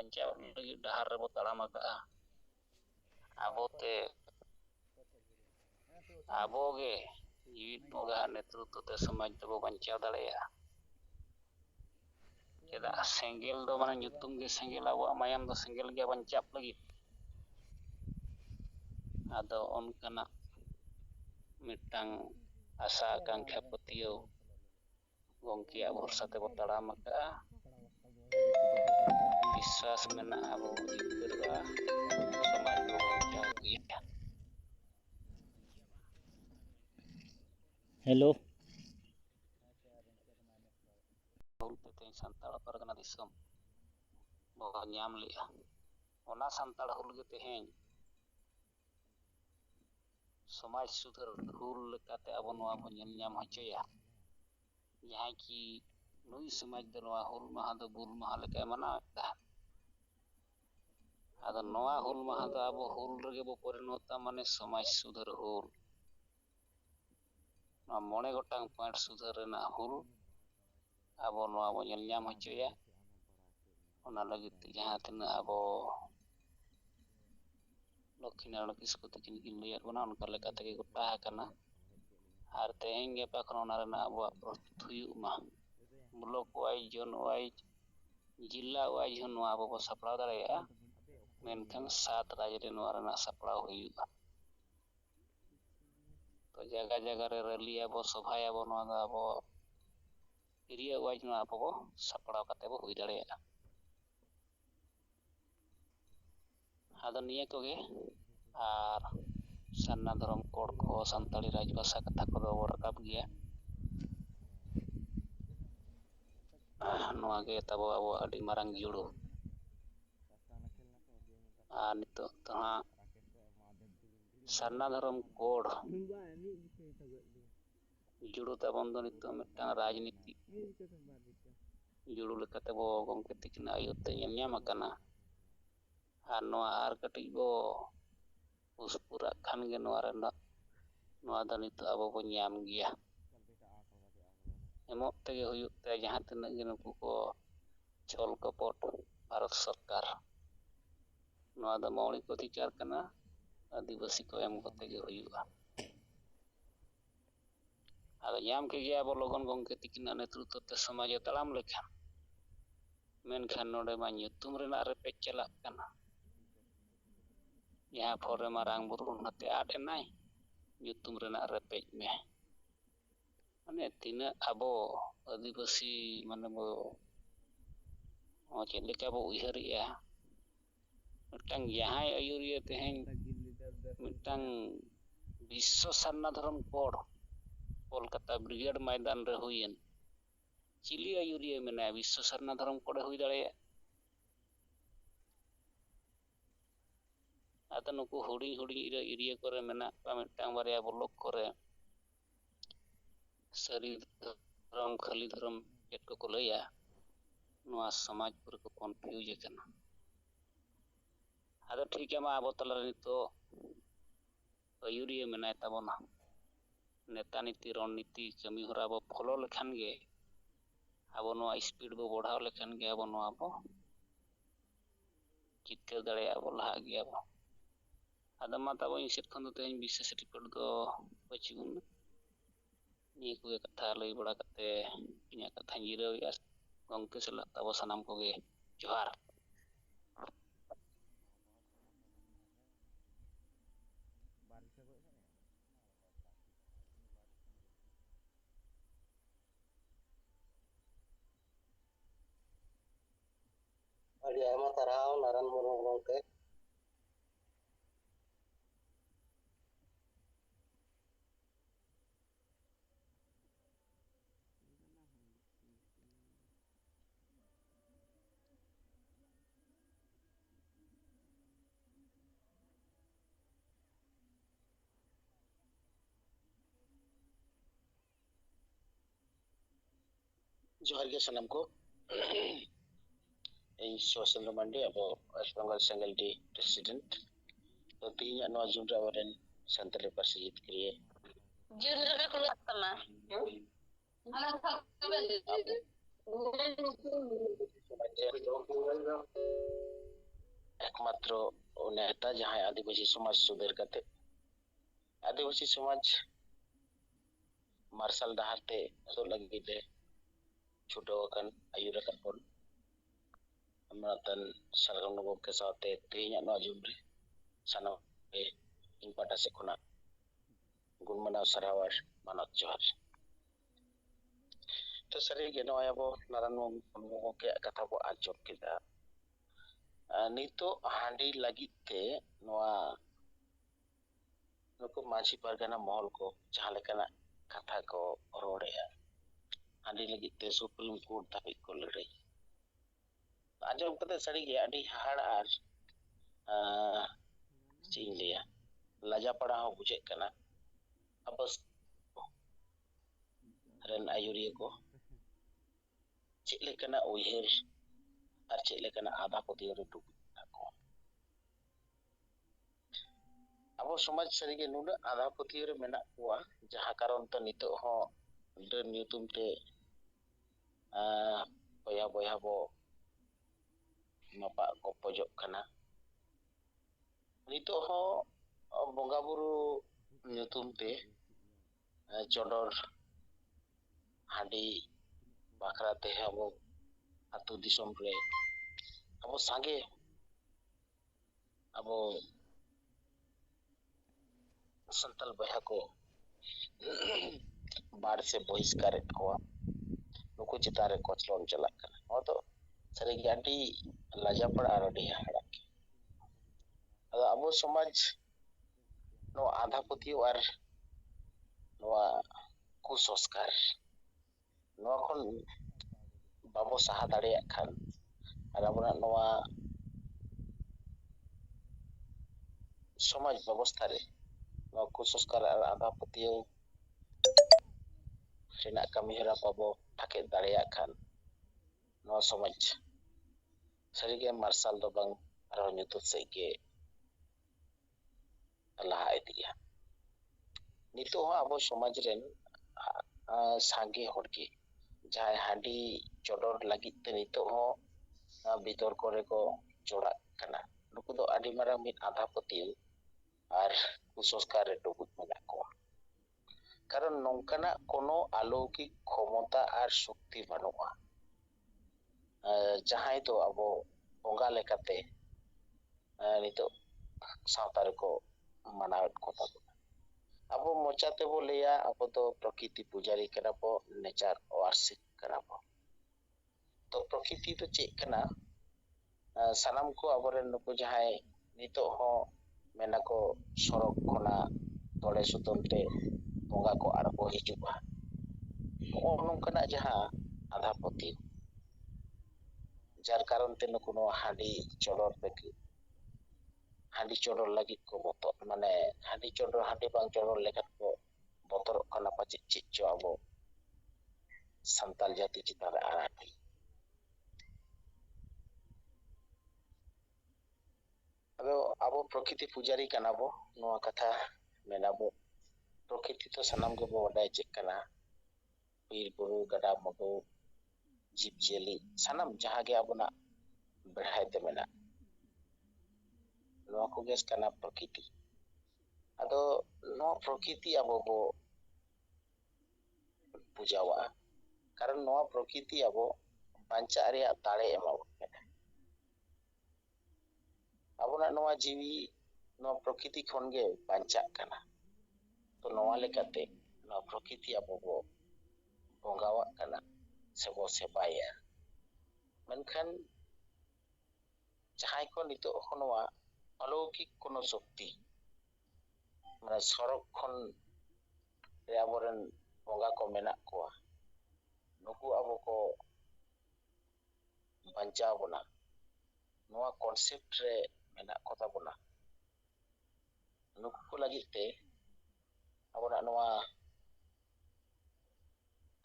bancaaw lagi dahar rebo talam akaa'a abote aboge jiwit moga netrutto te samaj do bancaaw daᱲᱮᱭᱟᱜᱼᱟ चेदा सेंगेल दो माने nyutum ge Sengel आबो mayam do Sengel ge bancap lagi ado onkana mitang asa kangkha patiyo gongki abhorsa te taram akaa'a বিশ্বাস মেনাᱜᱼᱟ ᱟᱵᱚ ᱡᱤᱛᱠᱟᱹᱨᱚᱜᱼᱟ ᱥᱚᱢᱟᱡᱽ ᱵᱚ ᱵᱟᱧᱪᱟᱣ ᱤᱫᱤᱭᱟ hello ᱦᱩᱞ ᱛᱮ ᱛᱮᱦᱮᱧ ᱥᱟᱱᱛᱟᱲ ᱯᱟᱨᱜᱟᱱᱟ ᱫᱤᱥᱚᱢ ᱵᱚ ᱧᱟᱢ ᱞᱮᱜᱼᱟ ᱚᱱᱟ ᱥᱟᱱᱛᱟᱲ ᱦᱩᱞ ᱜᱮ ᱛᱮᱦᱮᱧ ᱥᱚᱢᱟᱡᱽ ᱥᱩᱫᱷᱟᱹᱨ ᱦᱩᱞ ᱞᱮᱠᱟᱛᱮ ᱟᱵᱚ ᱱᱚᱣᱟ ᱵᱚ ᱧᱮᱞ ᱧᱟᱢ ᱦᱚᱪᱚᱭᱟ ᱡᱟᱦᱟᱸᱭ ᱠᱤ ᱱᱩᱭ ᱥᱚᱢᱟᱡᱽ ᱫᱚ ᱱᱚᱣᱟ ᱦᱩᱞ ᱢᱟᱦᱟ ᱫᱚ ᱵᱩᱞ ᱢᱟᱦᱟ ᱞᱮᱠᱟᱭ ᱢᱟᱱᱟᱣᱮᱫ ᱛᱟᱦᱮᱸᱫ ᱟᱫᱚ ᱱᱚᱣᱟ ᱦᱩᱞ ᱢᱟᱦᱟ ᱫᱚ ᱟᱵᱚ ᱦᱩᱞ ᱨᱮᱜᱮ ᱵᱚ ᱯᱚᱨᱤᱱᱚᱛᱟ ᱢᱟᱱᱮ ᱥᱚᱢᱟᱡᱽ ᱥᱩᱫᱷᱟᱹᱨ ᱦᱩᱞ ᱱᱚᱣᱟ 9 ᱜᱚᱴᱟᱝ ᱯᱚᱭᱮᱱᱴ ᱥᱩᱫᱷᱟᱹᱨ ᱨᱮᱱᱟᱜ ᱦᱩᱞ ᱟᱵᱚ ᱱᱚᱣᱟ ᱵᱚ ᱧᱮᱞ ᱧᱟᱢ ᱦᱚᱪᱚᱭᱟ ᱚᱱᱟ ᱞᱟᱹᱜᱤᱫ ᱛᱮ ᱡᱟᱦᱟᱸ ᱛᱤᱱᱟᱹᱜ ᱟᱵᱚ ᱞᱚᱠᱠᱷᱤ ᱱᱟᱨᱟᱭᱚᱱ ᱠᱤᱥᱠᱩ ᱛᱟᱹᱠᱤᱱ ᱠᱤᱱ ᱞᱟᱹᱭᱟᱫ ᱵᱚᱱᱟ ᱚᱱᱠᱟ ᱞᱮᱠᱟ ᱛᱮᱜᱮ ᱜᱚᱴᱟ ᱟᱠᱟᱱᱟ ᱟᱨ ᱛᱮᱦᱮᱧ ᱜᱟᱯᱟ ᱠᱷᱚᱱ ᱚᱱᱟ ᱨᱮᱱᱟᱜ ᱟᱵᱚᱣᱟᱜ ᱯᱨᱚᱥᱛᱩᱛ ᱦᱩᱭᱩᱜ ᱢᱟ ᱵᱞᱚᱠ ᱳᱣᱟইᱡ ᱡᱳᱱ ᱳᱣᱟইᱡ ᱡᱤᱞᱟ ᱳᱣᱟইᱡ ᱦᱚᱸ ᱱᱚᱣᱟ ᱟᱵᱚ ᱵᱚ ᱥᱟᱯᱲᱟᱣ ᱫᱟᱲᱮᱭᱟᱜᱼᱟ ᱢᱮᱱᱠᱷᱟᱱ 7 ᱨᱟᱡᱽ ᱨᱮ ᱱᱚᱣᱟ ᱨᱮᱱᱟᱜ ᱥᱟᱯᱲᱟᱣ ᱦᱩᱭᱩᱜᱼᱟ तो जगह जगह रे रैली आबो सभायाबो नोआ दा आबो एरिया वाइज नोआ आबो सपड़ाव काते बो हुई दाड़ेया आदो निया कोगे आर सन्ना धर्म कोड को संताली राजभाषा कथा को दो रकाब गया नोआ गे तबो आबो अडी मारंग जुड़ो आ नितो तो हां सन्ना धर्म कोड जुड़ो ताबन दो नितो मिटांग राजनीति जुड़ो लेकाते बो गंके तिकिना आयुते ñam ñam akana ar noa ar katik bo uspura khan ge noa rena noa da nito abo bo ñam giya emok tege huyuk te jahan tinag ge nuku ko chol kopot Bharat सरकार noa da maulik अधिकार kana आदिवासी को M कते ge huyuga ado ñam ke ge abo logon gongke tikina नेतृत्व te समाज ताड़ाम लेखान मेनखान नोडे मा nyutum rena repek chalak kana यहाँ फोरे मारांग बुरु नते आट एनाय nyutum rena repek me माने तिना आबो आदिवासी माने बो चेद लेका बो उयहरिया मिटांग जहां आयुरिया तेहें मिटांग विश्व सन्ना धर्म कोड कोलकाता ब्रिगेड मैदान रे हुयन चिली आयुरिया मेना विश्व सन्ना धर्म कोड हुई दाड़ेया आता नुकु हुडी हुडी एरिया करे मेना पा मिटांग बारिया ब्लॉक करे सरी धर्म खाली धर्म चेद को लैया नोआ समाज पुर को कन्फ्यूज एकना आदो ठीक है मा आबो तला नितो आयुरिया मेनाय ताबोना नेता नीति रणनीति कमी होरा बो फॉलो लेखान गे आबो नोआ स्पीड बो बढ़ाव लेखान गे आबो नोआ बो चित्कर दाड़ेया बो लहा गया बो आदो मा ताबो इंसेट खन दो तेहें विशेष रिपोर्ट दो बचिगुन निया को कथा लई बड़ा कते इnya कथा जिराव या गंके सला ताबो सनाम को गे जोहार अड़ी आयमा ताराव नारायण मुर्मू गंके जोहार के सनाम को इन सोशल मंडी अब वेस्ट बंगाल सिंगल डी प्रेसिडेंट तो तीन नो जुन रावरन संतले पर जित करिए जुन रे को लगतना अब একমাত্র নেতা যাহাই আদিবাসী সমাজ সুদের কাতে আদিবাসী সমাজ মার্শাল ডাহারতে ᱥᱩᱨ ᱞᱟᱹᱜᱤᱫ ᱛᱮ ᱪᱷᱩᱴᱟᱹᱣ ᱟᱠᱟᱱ ᱟᱹᱭᱩᱨ ᱟᱠᱟᱫ ᱵᱚᱱ ᱟᱢᱱᱟᱛᱟᱱ ᱥᱟᱨᱜᱟᱢ ᱜᱚᱢᱠᱮ ᱥᱟᱶᱛᱮ ᱛᱮᱦᱮᱧᱟᱜ ᱱᱚᱣᱟ ᱡᱩᱢ ᱨᱮ ᱥᱟᱱᱟᱢ ᱤᱧ ᱯᱟᱦᱴᱟ ᱥᱮᱫ ᱠᱷᱚᱱᱟᱜ ᱜᱩᱱ ᱢᱟᱱᱟᱣ ᱥᱟᱨᱦᱟᱣ ᱟᱨ ᱢᱟᱱᱚᱛ ᱡᱚᱦᱟᱨ ᱛᱚ ᱥᱟᱹᱨᱤᱜᱮ ᱱᱚᱜᱼᱚᱭ ᱟᱵᱚ ᱱᱟᱨᱟᱭᱚᱱ ᱢᱩᱨᱢᱩ ᱜᱚᱢᱠᱮᱭᱟᱜ ᱠᱟᱛᱷᱟ ᱵᱚ ᱟᱸᱡᱚᱢ ᱠᱮᱫᱟ ᱱᱤᱛᱚᱜ ᱦᱟᱺᱰᱤ ᱞᱟᱹᱜᱤᱫ ᱛᱮ ᱱᱚᱣᱟ ᱱᱩᱠᱩ ᱢᱟᱹᱡᱷᱤ ᱯᱟᱨᱜᱟᱱᱟ ᱢᱚᱦᱚᱞ ᱠᱚ ᱡᱟᱦᱟᱸ ᱞᱮᱠᱟᱱᱟᱜ ᱠᱟᱛᱷᱟ ᱠᱚ ᱨᱚᱲᱮᱜᱼᱟ ᱦᱟᱺᱰᱤ ᱞᱟᱹᱜᱤᱫ ᱛᱮ ᱥᱩᱯᱨᱤᱢ ᱠᱳᱨᱴ ᱫᱷᱟᱹᱵᱤᱡ ᱠᱚ ᱞᱟᱹᱲᱦᱟᱹᱭ ᱟᱸᱡᱚᱢ ᱠᱟᱛᱮ ᱥᱟᱹᱨᱤᱜᱮ ᱟᱹᱰᱤ ᱦᱟᱦᱟᱲᱟᱜ ᱟᱨ ᱪᱮᱫ ᱤᱧ ᱞᱟᱹᱭᱟ ᱞᱟᱡᱟᱯᱟᱲᱟ ᱦᱚᱸ ᱵᱩᱡᱷᱟᱹᱜ ᱠᱟᱱᱟ ᱟᱵᱚ ᱨᱮᱱ ᱟᱹᱭᱩᱨᱤᱭᱟᱹ ᱠᱚ ᱪᱮᱫ ᱞᱮᱠᱟᱱᱟᱜ ᱩᱭᱦᱟᱹᱨ ᱟᱨ ᱪᱮᱫ ᱞᱮᱠᱟᱱᱟᱜ ᱟᱸᱫᱷᱟ ᱯᱟᱹᱛᱭᱟᱹᱣ ᱨᱮ ᱰᱩᱵᱩᱡ ᱢᱮᱱᱟᱜ ᱠᱚᱣᱟ ᱟᱵᱚ ᱥᱚᱢᱟᱡᱽ ᱥᱟᱹᱨᱤᱜᱮ ᱱᱩᱱᱟᱹᱜ ᱟᱸᱫᱷᱟ ᱯᱟᱹᱛᱭᱟᱹᱣ ᱨᱮ ᱢᱮᱱᱟᱜ ᱠᱚᱣᱟ ᱡᱟᱦᱟᱸ ᱠᱟᱨᱚᱱ ᱛᱮ ᱱᱤᱛᱚᱜ ᱦᱚᱸ ᱰᱟᱹᱱ ᱧᱩᱛᱩᱢ ᱛᱮ ᱵᱚᱭᱦᱟ ᱵᱚᱭᱦᱟ ᱵᱚ ᱢᱟᱯᱟᱜ ᱜᱚᱯᱚᱡᱚᱜ ᱠᱟᱱᱟ ᱱᱤᱛᱚᱜ ᱦᱚᱸ ᱵᱚᱸᱜᱟ ᱵᱩᱨᱩ ᱧᱩᱛᱩᱢ ᱛᱮ ᱪᱚᱰᱚᱨ ᱦᱟᱺᱰᱤ ᱵᱟᱠᱷᱨᱟ ᱛᱮ ᱟᱵᱚ ᱟᱹᱛᱩ ᱫᱤᱥᱚᱢ ᱨᱮ ᱟᱵᱚ ᱥᱟᱸᱜᱮ ᱟᱵᱚ ᱥᱟᱱᱛᱟᱲ ᱵᱚᱭᱦᱟ ᱠᱚ ᱵᱟᱲ ᱥᱮ ᱵᱚᱦᱤᱥᱠᱟᱨᱮᱫ ᱠᱚᱣᱟ ᱱᱩᱠᱩ ᱪᱮᱛᱟᱱ ᱨᱮ ᱠᱚᱪᱞᱚᱱ ᱪᱟᱞᱟᱜ ᱠᱟᱱᱟ ᱱᱚᱣᱟ ᱫᱚ ᱥᱟᱹᱨᱤᱜᱮ ᱟᱹᱰᱤ ᱞᱟᱡᱟᱯᱟᱲᱟ ᱟᱨ ᱟᱹᱰᱤ ᱦᱟᱦᱟᱲᱟᱜ ᱜᱮ ᱟᱫᱚ ᱟᱵᱚ ᱥᱚᱢᱟᱡᱽ ᱱᱚᱣᱟ ᱟᱸᱫᱷᱟ ᱯᱟᱹᱛᱭᱟᱹᱣ ᱟᱨ ᱱᱚᱣᱟ ᱠᱩᱥᱚᱝᱥᱠᱟᱨ ᱱᱚᱣᱟ ᱠᱷᱚᱱ ᱵᱟᱵᱚ ᱥᱟᱦᱟ ᱫᱟᱲᱮᱭᱟᱜ ᱠᱷᱟᱱ ᱟᱨ ᱟᱵᱚᱱᱟᱜ ᱱᱚᱣᱟ ᱥᱚᱢᱟᱡᱽ ᱵᱮᱵᱚᱥᱛᱷᱟ ᱨᱮ ᱱᱚᱣᱟ ᱠᱩᱥᱚᱝᱥᱠᱟর ᱟᱨ ᱟᱸᱫᱷᱟ ᱯᱟᱹᱛᱭᱟᱹᱣ ᱨᱮᱱᱟᱜ ᱠᱟᱹᱢᱤᱦᱚᱨᱟ ᱵᱟᱵᱚ ᱴᱷᱟᱠᱮᱫ ᱫᱟᱲᱮᱭᱟᱜ ᱠᱷᱟᱱ ᱱᱚᱣᱟ ᱥᱚᱢᱟᱡᱽ ᱥᱟᱹᱨᱤᱜᱮ ᱢᱟᱨᱥᱟᱞ ᱫᱚ ᱵᱟᱝ ᱟᱨᱦᱚᱸ ᱧᱩᱛᱟᱹᱛ ᱥᱮᱫ ᱜᱮ ᱞᱟᱦᱟ ᱤᱫᱤᱜᱼᱟ ᱱᱤᱛᱚᱜ ᱦᱚᱸ ᱟᱵᱚ ᱥᱚᱢᱟᱡᱽ ᱨᱮᱱ ᱥᱟᱸᱜᱮ ᱦᱚᱲᱜᱮ ᱡᱟᱦᱟᱸᱭ ᱦᱟᱺᱰᱤ ᱪᱚᱰᱚᱨ ᱞᱟᱹᱜᱤᱫ ᱛᱮ ᱱᱤᱛᱚᱜ ᱦᱚᱸ ᱵᱤᱛᱚᱨᱠᱚ ᱨᱮᱠᱚ ᱡᱚᱲᱟᱜ ᱠᱟᱱᱟ ᱱᱩᱠᱩ ᱫᱚ ᱟᱹᱰᱤ ᱢᱟᱨᱟᱝ ᱢᱤᱫ ᱟᱸᱫᱷᱟ ᱯᱟᱹᱛᱭᱟᱹᱣ ᱟᱨ ᱠᱩᱥᱚᱝᱥᱠᱟর ᱨᱮ ᱰᱩᱵᱩᱡ ᱢᱮᱱᱟᱜ ᱠᱚᱣᱟ ᱠᱟᱨᱚᱱ ᱱᱚᱝᱠᱟᱱᱟᱜ কোনো অলৌকিক ক্ষমতা আর শক্তি বানুয়া ᱡᱟᱦᱟᱸᱭ ᱫᱚ ᱟᱵᱚ ᱵᱚᱸᱜᱟ ᱞᱮᱠᱟᱛᱮ ᱱᱤᱛᱚᱜ ᱥᱟᱶᱛᱟ ᱨᱮᱠᱚ ᱢᱟᱱᱟᱣᱮᱫ ᱠᱚ ᱛᱟᱵᱚᱱᱟ ᱟᱵᱚ ᱢᱚᱪᱟ ᱛᱮᱵᱚ ᱞᱟᱹᱭᱟ ᱟᱵᱚ ᱫᱚ ᱯᱨᱚᱠᱤᱛᱤ ᱯᱩᱡᱟᱨᱤ ᱠᱟᱱᱟ ᱵᱚ ᱱᱮᱪᱟᱨ ᱳয়াᱨᱥᱤᱯ ᱠᱟᱱᱟ ᱵᱚ ᱛᱚ ᱯᱨᱚᱠᱤᱛᱤ ᱫᱚ ᱪᱮᱫ ᱠᱟᱱᱟ ᱥᱟᱱᱟᱢ ᱠᱚ ᱟᱵᱚᱨᱮᱱ ᱱᱩᱠᱩ ᱡᱟᱦᱟᱸᱭ ᱱᱤᱛᱚᱜ ᱦᱚᱸ ᱢᱮᱱᱟᱠᱚ ᱥᱚᱲᱚᱠ ᱠᱷᱚᱱᱟᱜ ᱛᱚᱲᱮ ᱥᱩᱛᱟᱹᱢ ᱛᱮ ᱵᱚᱸᱜᱟ ᱠᱚ ᱟᱬᱜᱚ ᱦᱤᱡᱩᱜᱼᱟ ᱱᱚᱜᱼᱚ ᱱᱚᱝᱠᱟᱱᱟᱜ ᱡᱟᱦᱟᱸ ᱟᱸᱫᱷᱟ ᱯᱟᱹᱛᱭᱟᱹᱣ ᱡᱟᱨ ᱠᱟᱨᱚᱱ ᱛᱮ ᱱᱩᱠᱩ ᱱᱚᱣᱟ ᱦᱟᱺᱰᱤ ᱪᱚᱰᱚᱨ ᱞᱟᱹᱜᱤᱫ ᱦᱟᱺᱰᱤ ᱪᱚᱰᱚᱨ ᱞᱟᱹᱜᱤᱫ ᱠᱚ ᱵᱚᱛᱚᱨ ᱢᱟᱱᱮ ᱦᱟᱺᱰᱤ ᱵᱟᱝ ᱪᱚᱰᱚᱨ ᱞᱮᱠᱷᱟᱱ ᱠᱚ ᱵᱚᱛᱚᱨᱚᱜ ᱠᱟᱱᱟ ᱯᱟᱪᱮᱫ ᱪᱮᱫ ᱪᱚ ᱟᱵᱚ ᱥᱟᱱᱛᱟᱲ ᱡᱟᱹᱛᱤ ᱪᱮᱛᱟᱱ ᱨᱮ ᱟᱱᱟᱴ ᱟᱫᱚ ᱟᱵᱚ ᱯᱨᱚᱠᱤᱛᱤ ᱯᱩᱡᱟᱨᱤ ᱠᱟᱱᱟ ᱵᱚ ᱱᱚᱣᱟ ᱠᱟᱛᱷᱟ ᱢᱮᱱᱟᱵᱚ ᱯᱨᱚᱠᱤᱛᱤ ᱫᱚ ᱥᱟᱱᱟᱢ ᱜᱮᱵᱚ ᱵᱟᱰᱟᱭ ᱪᱮᱫ ᱠᱟᱱᱟ ᱵᱤᱨ ᱵᱩᱨᱩ ᱜᱟᱰᱟ ᱢᱩᱰᱩ ᱡᱤᱵᱽ ᱡᱤᱭᱟᱹᱞᱤ ᱥᱟᱱᱟᱢ ᱡᱟᱦᱟᱸ ᱜᱮ ᱟᱵᱚᱱᱟᱜ ᱵᱮᱲᱦᱟᱭ ᱛᱮ ᱢᱮᱱᱟᱜ ᱱᱚᱣᱟ ᱠᱚᱜᱮ ᱠᱟᱱᱟ ᱯᱨᱚᱠᱤᱛᱤ ᱟᱫᱚ ᱱᱚᱣᱟ ᱯᱨᱚᱠᱤᱛᱤ ᱟᱵᱚ ᱵᱚ ᱯᱩᱡᱟᱹᱣᱟᱜᱼᱟ ᱠᱟᱨᱚᱱ ᱱᱚᱣᱟ ᱯᱨᱚᱠᱤᱛᱤ ᱟᱵᱚ ᱵᱟᱧᱪᱟᱜ ᱨᱮᱭᱟᱜ ᱫᱟᱲᱮ ᱮᱢᱟᱵᱚᱱ ᱠᱟᱱᱟ ᱟᱵᱚᱱᱟᱜ ᱱᱚᱣᱟ ᱡᱤᱣᱤ ᱱᱚᱣᱟ ᱯᱨᱚᱠᱤᱛᱤ ᱠᱷᱚᱱᱜᱮ ᱵᱟᱧᱪᱟᱜ ᱠᱟᱱᱟ ᱛᱚ ᱱᱚᱣᱟ ᱞᱮᱠᱟᱛᱮ ᱱᱚᱣᱟ ᱯᱨᱚᱠᱤᱛᱤ ᱟᱵᱚ ᱵᱚ ᱵᱚᱸᱜᱟᱣᱟᱜ ᱠᱟᱱᱟ ᱥᱮᱵᱚ ᱥᱮᱵᱟᱭᱟ ᱢᱮᱱᱠᱷᱟᱱ ᱡᱟᱦᱟᱸᱭ ᱠᱚ ᱱᱤᱛᱚᱜ ᱦᱚᱸ ᱱᱚᱣᱟ অলৌকিক কোনো শক্তি মানে সড়ক ᱠᱷᱚᱱ ᱨᱮ ᱟᱵᱚᱨᱮᱱ ᱵᱚᱸᱜᱟ ᱠᱚ ᱢᱮᱱᱟᱜ ᱠᱚᱣᱟ ᱱᱩᱠᱩ ᱟᱵᱚ ᱠᱚ ᱵᱟᱧᱪᱟᱣ ᱵᱚᱱᱟ ᱱᱚᱣᱟ ᱠᱚᱱᱥᱮᱯᱴ ᱨᱮ ᱢᱮᱱᱟᱜ ᱠᱚ ᱛᱟᱵᱚᱱᱟ ᱱᱩᱠᱩ ᱠᱚ ᱞᱟᱹᱜᱤᱫ ᱛᱮ ᱟᱵᱚᱱᱟᱜ ᱱᱚᱣᱟ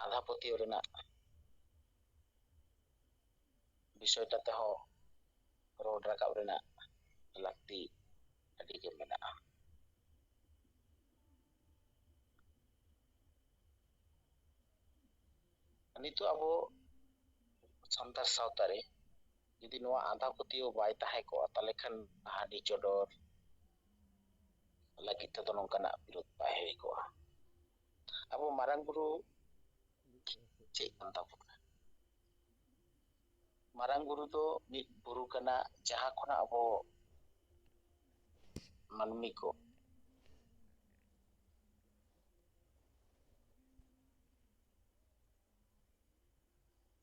ᱟᱸᱫᱷᱟ ᱯᱟᱹᱛᱭᱟᱹᱣ ᱨᱮᱱᱟᱜ ᱵᱤᱥᱚᱭᱴᱟ ᱛᱮᱦᱚᱸ ᱨᱚᱲ ᱨᱟᱠᱟᱵ ᱨᱮᱱᱟᱜ ᱞᱟᱹᱠᱛᱤ ᱟᱹᱰᱤᱜᱮ ᱢᱮᱱᱟᱜᱼᱟ ᱱᱤᱛᱚᱜ ᱟᱵᱚ ᱥᱟᱱᱛᱟᱲ ᱥᱟᱶᱛᱟ ᱨᱮ ᱡᱩᱫᱤ ᱱᱚᱣᱟ ᱟᱸᱫᱷᱟ ᱯᱟᱹᱛᱭᱟᱹᱣ ᱵᱟᱭ ᱛᱟᱦᱮᱸ ᱠᱚᱜᱼᱟ ᱛᱟᱦᱞᱮ ᱠᱷᱟᱱ ᱦᱟᱺᱰᱤ ᱪᱚᱰᱚᱨ ᱞᱟᱹᱜᱤᱫ ᱛᱮᱫᱚ ᱱᱚᱝᱠᱟᱱᱟᱜ ᱵᱤᱨᱳᱫ ᱵᱟᱭ ᱦᱩᱭ ᱠᱚᱜᱼᱟ᱾ ᱟᱵᱚ ᱢᱟᱨᱟᱝ ᱵᱩᱨᱩ ᱪᱮᱫ ᱠᱟᱱ ᱛᱟᱵᱚᱱᱟ? ᱢᱟᱨᱟᱝ ᱵᱩᱨᱩ ᱫᱚ ᱢᱤᱫ ᱵᱩᱨᱩ ᱠᱟᱱᱟ ᱡᱟᱦᱟᱸ ᱠᱷᱚᱱᱟᱜ ᱟᱵᱚ ᱢᱟᱹᱱᱢᱤ ᱠᱚ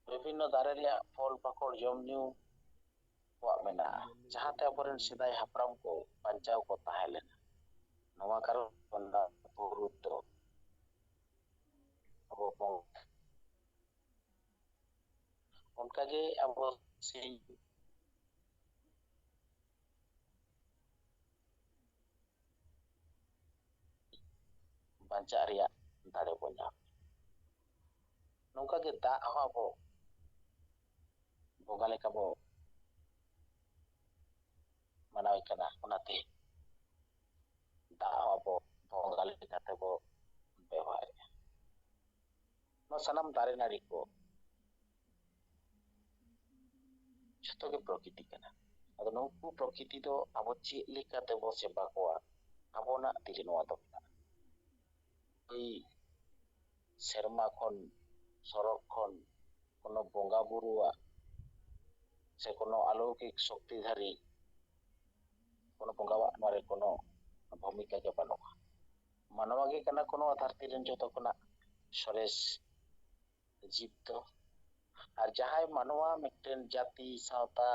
ᱵᱤᱵᱷᱤᱱᱱᱚ ᱫᱟᱨᱮ ᱨᱮᱭᱟᱜ ᱯᱷᱚᱞ ᱯᱟᱠᱚᱲ ᱡᱚᱢ ᱧᱩ ᱠᱚᱣᱟᱜ ᱢᱮᱱᱟᱜᱼᱟ, ᱡᱟᱦᱟᱸᱛᱮ ᱟᱵᱚᱨᱮᱱ ᱥᱮᱫᱟᱭ ᱦᱟᱯᱲᱟᱢ ᱠᱚ ᱵᱟᱧᱪᱟᱣ ᱠᱚ ᱛᱟᱦᱮᱸ ᱞᱮᱱᱟ᱾ ᱱᱚᱣᱟ ᱠᱟᱨᱚᱱ ᱵᱩᱨᱩ ᱫᱚ ᱟᱵᱚ ᱵᱚᱱ ᱚᱱᱠᱟᱜᱮ ᱟᱵᱚ ᱥᱤᱧ ᱵᱟᱧᱪᱟᱜ ᱨᱮᱭᱟᱜ ᱫᱟᱲᱮ ᱵᱚᱱ ᱧᱟᱢᱟ᱾ ᱱᱚᱝᱠᱟᱜᱮ ᱫᱟᱜ ᱦᱚᱸ ᱟᱵᱚ ᱵᱚᱸᱜᱟ ᱞᱮᱠᱟ ᱵᱚ ᱢᱟᱱᱟᱣᱮ ᱠᱟᱱᱟ, ᱚᱱᱟᱛᱮ ᱫᱟᱜ ᱦᱚᱸ ᱟᱵᱚ ᱵᱚᱸᱜᱟ ᱞᱮᱠᱟ ᱛᱮᱵᱚ ᱵᱮᱣᱦᱟᱨᱮᱜᱼᱟ᱾ ᱱᱚᱣᱟ ᱥᱟᱱᱟᱢ ᱫᱟᱨᱮ ᱱᱟᱹᱲᱤ ᱠᱚ ᱡᱷᱚᱛᱚ ᱜᱮ ᱯᱨᱚᱠᱤᱛᱤ ᱠᱟᱱᱟ᱾ ᱟᱫᱚ ᱱᱩᱠᱩ ᱯᱨᱚᱠᱤᱛᱤ ᱫᱚ ᱟᱵᱚ ᱪᱮᱫ ᱞᱮᱠᱟ ᱛᱮᱵᱚ ᱥᱮᱵᱟ ᱠᱚᱣᱟ, ᱟᱵᱚᱱᱟᱜ ᱛᱤᱨᱮ ᱱᱚᱣᱟ ᱫᱚ ᱢᱮᱱᱟᱜᱼᱟ᱾ ᱳই ᱥᱮᱨᱢᱟ ᱠᱷᱚᱱ ᱥᱚᱨᱚᱜ ᱠᱷᱚᱱ ᱠᱳᱱᱳ ᱵᱚᱸᱜᱟ ᱵᱩᱨᱩᱣᱟᱜ ᱥᱮ ᱠᱳᱱᱳ ᱟᱞৌকিক ᱥᱚᱠᱛᱤᱫᱷᱟᱨী ᱠᱳᱱᱳ ᱵᱚᱸᱜᱟᱣᱟᱜ ᱱᱚᱣᱟ ᱨᱮ ᱠᱳᱱᱳ ᱵᱷূᱢᱤᱠᱟ ᱜᱮ ᱵᱟᱹᱱᱩᱜᱼᱟ᱾ ᱢᱟᱱᱣᱟ ᱜᱮ ᱠᱟᱱᱟ ᱠᱚ ᱱᱚᱣᱟ ᱫᱷᱟᱹᱨᱛᱤ ᱨᱮᱱ ᱡᱚᱛᱚ ᱠᱷᱚᱱᱟᱜ ᱥᱚᱨᱮᱥ ᱡᱤᱵ ᱫᱚ᱾ ᱟᱨ ᱡᱟᱦᱟᱸᱭ ᱢᱟᱱᱣᱟ ᱢᱤᱫᱴᱮᱱ ᱡᱟᱹᱛᱤ ᱥᱟᱶᱛᱟ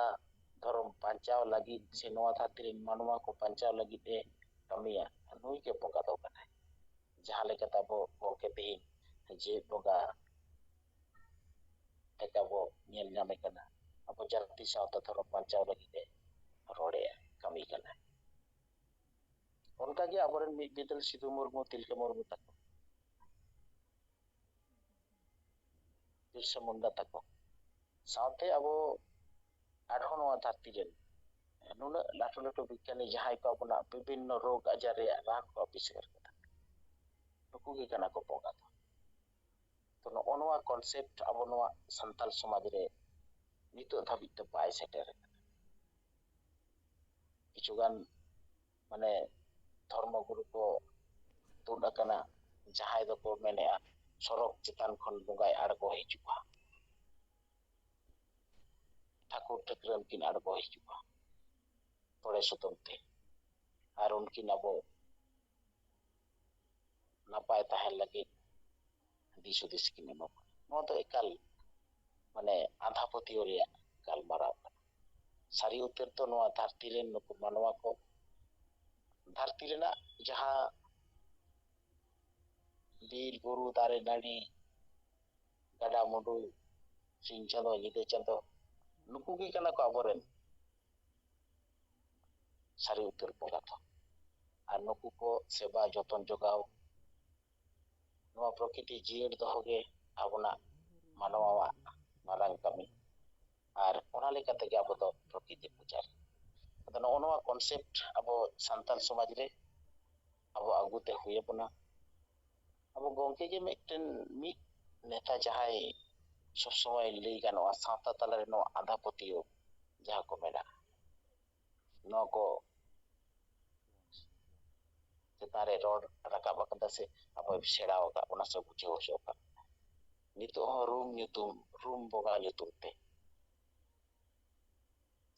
ᱫᱷᱚᱨᱚᱢ ᱵᱟᱧᱪᱟᱣ ᱞᱟᱹᱜᱤᱫ ᱥᱮ ᱱᱚᱣᱟ ᱫᱷᱟᱹᱨᱛᱤ ᱨᱮᱱ ᱢᱟᱱᱣᱟ ᱠᱚ ᱵᱟᱧᱪᱟᱣ ᱞᱟᱹᱜᱤᱫ ᱮ ᱠᱟᱹᱢᱤᱭᱟ, ᱱᱩᱭ ᱜᱮ ᱵᱚᱸᱜᱟ ᱫᱚ ᱠᱟᱱᱟᱭ᱾ ᱡᱟᱦᱟᱸ ᱞᱮᱠᱟᱛᱮ ᱟᱵᱚ ᱜᱚᱝᱠᱮ ᱛᱮᱦᱮᱧ ᱡᱮᱣᱮᱫ ᱵᱚᱸᱜᱟ ᱞᱮᱠᱟ ᱵᱚ ᱧᱮᱞ ᱧᱟᱢᱮ ᱠᱟᱱᱟ, ᱟᱵᱚ ᱡᱟᱹᱛᱤ ᱥᱟᱶᱛᱟ ᱫᱷᱚᱨᱚᱢ ᱵᱟᱧᱪᱟᱣ ᱞᱟᱹᱜᱤᱫ ᱮ ᱨᱚᱲᱮᱜᱼᱟ, ᱠᱟᱹᱢᱤ ᱠᱟᱱᱟ᱾ ᱚᱱᱠᱟᱜᱮ ᱟᱵᱚᱨᱮᱱ ᱢᱤᱫ ᱵᱤᱫᱟᱹᱞ ᱥᱤᱫᱩ ᱢᱩᱨᱢᱩ, ᱛᱤᱞᱠᱟᱹ ᱢᱩᱨᱢᱩ ᱛᱟᱠᱚ, ᱵᱤᱨᱥᱟ ᱢᱩᱱᱰᱟ ᱛᱟᱠᱚ ᱥᱟᱶᱛᱮ ᱟᱵᱚ ᱟᱨᱦᱚᱸ ᱱᱚᱣᱟ ᱫᱷᱟᱹᱨᱛᱤ ᱨᱮᱱ ᱱᱩᱱᱟᱹᱜ ᱞᱟᱹᱴᱩ ᱞᱟᱹᱴᱩ ᱵᱤᱜᱽᱜᱟᱱᱤ ᱡᱟᱦᱟᱸᱭ ᱠᱚ ᱟᱵᱚᱱᱟᱜ ᱵᱤᱵᱷᱤᱱᱱᱚ ᱨᱳᱜᱽ ᱟᱡᱟᱨ ᱨᱮᱭᱟᱜ ᱨᱟᱱ ᱠᱚ ᱟᱵᱤᱥᱠᱟᱨ ᱠᱟᱫᱟ, ᱱᱩᱠᱩ ᱜᱮ ᱠᱟᱱᱟ ᱠᱚ ᱵᱚᱸᱜᱟ ᱫᱚ᱾ ᱛᱚ ᱱᱚᱜᱼᱚ ᱱᱚᱣᱟ ᱠᱚᱱᱥᱮᱯᱴ ᱟᱵᱚ ᱱᱚᱣᱟ ᱥᱟᱱᱛᱟᱞ ᱥᱚᱢᱟᱡᱽ ᱨᱮ ᱱᱤᱛᱚᱜ ᱫᱷᱟᱹᱵᱤᱡ ᱛᱮ ᱵᱟᱭ ᱥᱮᱴᱮᱨ ᱟᱠᱟᱱᱟ᱾ ᱠᱤᱪᱷᱩᱜᱟᱱ ᱢᱟᱱᱮ ᱫᱷᱚᱨᱢᱚ ᱜᱩᱨᱩ ᱠᱚ ᱛᱩᱫ ᱟᱠᱟᱱᱟ, ᱡᱟᱦᱟᱸᱭ ᱫᱚᱠᱚ ᱢᱮᱱᱮᱜᱼᱟ ᱥᱚᱨᱚᱜ ᱪᱮᱛᱟᱱ ᱠᱷᱚᱱ ᱵᱚᱸᱜᱟᱭ ᱟᱬᱜᱚ ᱦᱤᱡᱩᱜᱼᱟ, ᱴᱷᱟᱹᱠᱩᱨ ᱴᱷᱟᱹᱠᱨᱟᱹᱱ ᱠᱤᱱ ᱟᱬᱜᱚ ᱦᱤᱡᱩᱜᱼᱟ ᱛᱚᱲᱮ ᱥᱩᱛᱟᱹᱢ ᱛᱮ, ᱟᱨ ᱩᱱᱠᱤᱱ ᱟᱵᱚ ᱱᱟᱯᱟᱭ ᱛᱟᱦᱮᱱ ᱞᱟᱹᱜᱤᱫ ᱫᱤᱥ ᱦᱩᱫᱤᱥ ᱠᱤᱱ ᱮᱢᱟ ᱵᱚᱱᱟ᱾ ᱱᱚᱣᱟ ᱫᱚ ᱮᱠᱟᱞ ᱢᱟᱱᱮ ᱟᱸᱫᱷᱟ ᱯᱟᱹᱛᱭᱟᱹᱣ ᱨᱮᱭᱟᱜ ᱜᱟᱞᱢᱟᱨᱟᱣ ᱠᱟᱱᱟ᱾ ᱥᱟᱹᱨᱤ ᱩᱛᱟᱹᱨ ᱫᱚ ᱱᱚᱣᱟ ᱫᱷᱟᱹᱨᱛᱤ ᱨᱮᱱ ᱱᱩᱠᱩ ᱢᱟᱱᱣᱟ ᱠᱚ ᱫᱷᱟᱹᱨᱛᱤ ᱨᱮᱱᱟᱜ ᱡᱟᱦᱟᱸ ᱵᱤᱨ ᱵᱩᱨᱩ ᱫᱟᱨᱮ ᱱᱟᱹᱲᱤ ᱜᱟᱰᱟ ᱢᱩᱰᱩ ᱥᱤᱧ ᱪᱟᱸᱫᱳ ᱧᱤᱫᱟᱹ ᱪᱟᱸᱫᱳ, ᱱᱩᱠᱩ ᱜᱮ ᱠᱟᱱᱟ ᱠᱚ ᱟᱵᱚᱨᱮᱱ ᱥᱟᱹᱨᱤ ᱩᱛᱟᱹᱨ ᱵᱚᱸᱜᱟ ᱫᱚ᱾ ᱟᱨ ᱱᱩᱠᱩ ᱠᱚ ᱥᱮᱵᱟ ᱡᱚᱛᱚᱱ ᱡᱚᱜᱟᱣ, ᱱᱚᱣᱟ ᱯᱨᱚᱠᱤᱛᱤ ᱡᱤᱭᱟᱹᱲ ᱫᱚᱦᱚ ᱜᱮ ᱟᱵᱚᱱᱟᱜ ᱢᱟᱱᱣᱟᱣᱟᱜ ᱢᱟᱨᱟᱝ ᱠᱟᱹᱢᱤ᱾ ᱟᱨ ᱚᱱᱟ ᱞᱮᱠᱟ ᱛᱮᱜᱮ ᱟᱵᱚ ᱫᱚ ᱯᱨᱚᱠᱤᱛᱤ ᱯᱩᱡᱟᱨᱤ᱾ ᱟᱫᱚ ᱱᱚᱜᱼᱚ ᱱᱚᱣᱟ ᱠᱚᱱᱥᱮᱯᱴ ᱟᱵᱚ ᱥᱟᱱᱛᱟᱲ ᱥᱚᱢᱟᱡᱽ ᱨᱮ ᱟᱵᱚ ᱟᱹᱜᱩᱛᱮ ᱦᱩᱭ ᱟᱵᱚᱱᱟ᱾ ᱟᱵᱚ ᱜᱚᱝᱠᱮ ᱜᱮ ᱢᱤᱫᱴᱮᱱ ᱢᱤᱫ ᱱᱮᱛᱟ ᱡᱟᱦᱟᱸᱭ ᱥᱚᱵ ᱥᱚᱢᱚᱭ ᱞᱟᱹᱭ ᱜᱟᱱᱚᱜᱼᱟ ᱥᱟᱶᱛᱟ ᱛᱟᱞᱟᱨᱮ ᱱᱚᱣᱟ ᱟᱸᱫᱷᱟ ᱯᱟᱹᱛᱭᱟᱹᱣ ᱡᱟᱦᱟᱸ ᱠᱚ ᱢᱮᱱᱟᱜᱼᱟ, ᱱᱚᱣᱟ ᱠᱚ ᱪᱮᱛᱟᱱ ᱨᱮ ᱨᱚᱲ ᱨᱟᱠᱟᱵ ᱟᱠᱟᱫᱟ ᱥᱮ ᱟᱵᱚᱭ ᱥᱮᱬᱟ ᱟᱠᱟᱫ ᱵᱚᱱᱟ ᱥᱮ ᱵᱩᱡᱷᱟᱹᱣ ᱦᱚᱪᱚ ᱟᱠᱟᱫ ᱵᱚᱱᱟ᱾ ᱱᱤᱛᱚᱜ ᱦᱚᱸ ᱨᱩᱢ ᱵᱚᱸᱜᱟ ᱧᱩᱛᱩᱢ ᱛᱮ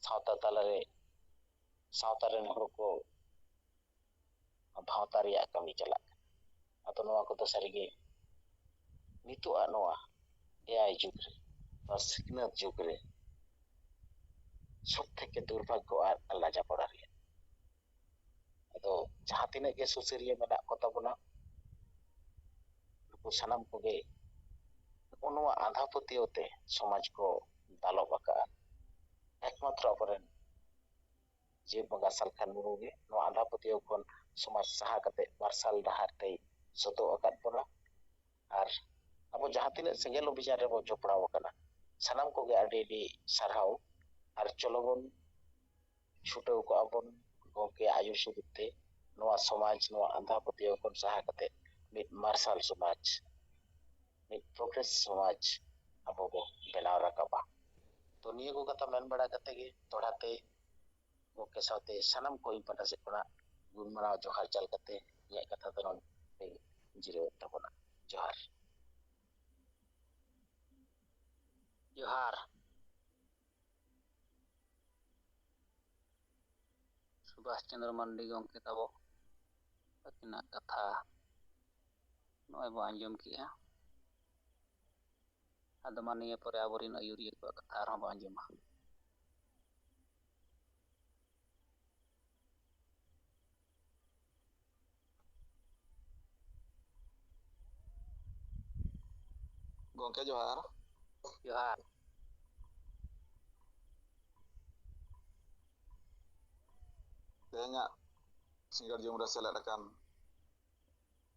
ᱥᱟᱶᱛᱟ ᱛᱟᱞᱟᱨᱮ ᱥᱟᱶᱛᱟ ᱨᱮᱱ ᱦᱚᱲ ᱠᱚ ᱵᱷᱟᱶᱛᱟ ᱨᱮᱭᱟᱜ ᱠᱟᱹᱢᱤ ᱪᱟᱞᱟᱜ ᱠᱟᱱᱟ᱾ ᱟᱫᱚ ᱱᱚᱣᱟ ᱠᱚᱫᱚ ᱥᱟᱹᱨᱤᱜᱮ ᱱᱤᱛᱚᱜ ᱟᱜ ᱱᱚᱣᱟ AI ᱡᱩᱜᱽ ᱨᱮ, ᱱᱚᱣᱟ ᱥᱤᱠᱷᱱᱟᱹᱛ ᱡᱩᱜᱽ ᱨᱮ ᱥᱚᱵ ᱛᱷᱮᱠᱮ ᱫᱩᱨᱵᱷᱟᱜᱽᱜᱚ ᱟᱨ ᱞᱟᱡᱟ ᱯᱟᱲᱟ ᱨᱮᱭᱟᱜ᱾ ᱟᱫᱚ ᱡᱟᱦᱟᱸ ᱛᱤᱱᱟᱹᱜ ᱜᱮ ᱥᱩᱥᱟᱹᱨᱤᱭᱟᱹ ᱢᱮᱱᱟᱜ ᱠᱚ ᱛᱟᱵᱚᱱᱟ, ᱱᱩᱠᱩ ᱥᱟᱱᱟᱢ ᱠᱚᱜᱮ ᱱᱚᱣᱟ ᱟᱸᱫᱷᱟ ᱯᱟᱹᱛᱭᱟᱹᱣ ᱛᱮ ᱥᱚᱢᱟᱡᱽ ko ᱫᱟᱞᱚᱵ ᱟᱠᱟᱜᱼᱟ᱾ ᱮᱠᱢᱟᱛᱨᱚ ᱟᱵᱚᱨᱮᱱ ᱡᱮᱣᱮᱫ ᱵᱚᱸᱜᱟ ᱥᱟᱞᱠᱷᱟᱱ ᱢᱩᱨᱢᱩ ᱜᱮ ᱱᱚᱣᱟ ᱟᱸᱫᱷᱟ ᱯᱟᱹᱛᱭᱟᱹᱣ ᱠᱷᱚᱱ ᱥᱚᱢᱟᱡᱽ ᱥᱟᱦᱟ ᱠᱟᱛᱮ ᱢᱟᱨᱥᱟᱞ ᱰᱟᱦᱟᱨ ᱛᱮᱭ ᱥᱚᱫᱚᱜ ᱟᱠᱟᱫ ᱵᱚᱱᱟ᱾ ᱟᱨ ᱟᱵᱚ ᱡᱟᱦᱟᱸ ᱛᱤᱱᱟᱹᱜ ᱥᱮᱸᱜᱮᱞ ᱚᱵᱷᱤᱡᱟᱱ ᱨᱮᱵᱚ ᱡᱚᱯᱲᱟᱣ ᱟᱠᱟᱱᱟ, ᱥᱟᱱᱟᱢ ᱠᱚᱜᱮ ᱟᱹᱰᱤ ᱟᱹᱰᱤ ᱥᱟᱨᱦᱟᱣ᱾ ᱟᱨ ᱪᱚᱞᱚ ᱵᱚᱱ ᱪᱷᱩᱴᱟᱹᱣ ᱠᱚᱜᱼᱟ ᱵᱚᱱ ᱜᱚᱝᱠᱮᱭᱟᱜ ᱟᱹᱭᱩᱨ ᱥᱩᱵᱤᱫ ᱛᱮ ᱱᱚᱣᱟ ᱥᱚᱢᱟᱡᱽ, ᱱᱚᱣᱟ ᱟᱸᱫᱷᱟ ᱯᱟᱹᱛᱭᱟᱹᱣ ᱠᱷᱚᱱ ᱥᱟᱦᱟ ᱠᱟᱛᱮ ᱢᱤᱫ ᱢᱟᱨᱥᱟᱞ ᱥᱚᱢᱟᱡᱽ, ᱢᱤᱫ ᱯᱨᱚᱜᱨᱮᱥ ᱥᱚᱢᱟᱡᱽ ᱟᱵᱚ ᱵᱚ ᱵᱮᱱᱟᱣ ᱨᱟᱠᱟᱵᱟ᱾ तो निया को कथा मेन बड़ा कते गे तोड़ाते गोके साथे सनम को पटा से पड़ा गुणमरा जोहार चल कते ये कथा तो नोंडे जिरो तबना जोहार जोहार सुभाष चंद्र मांडी गंके ताबो अकिना कथा नय बो आंजम किया आदो मानिया परे आबोरिन आयुरिया को कथा आरो बो आंजमा गोंके जोहार जोहार तेहना सिंगर जुमरा सेलेद अकान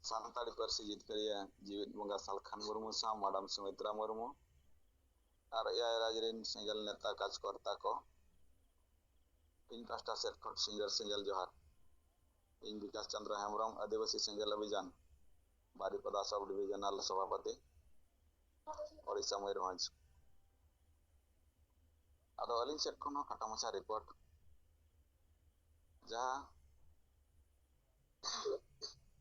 सानताड़ी पारसी जितकारिया जीवित बंगा सालखान मुर्मू सा माडम सुमित्रा मुर्मू और एआई राजरिन सिंगल नेता काजकर्ता को इन पास्टा सेट खट सिंगल जोहार इन विकास चंद्र हेम्ब्रम आदिवासी सिंगल अभियान बारीपदा सब डिविजनल सभापति ओडिशा मयूरभंज आदो अलिंग सेट खन काटा मछा रिपोर्ट जहाँ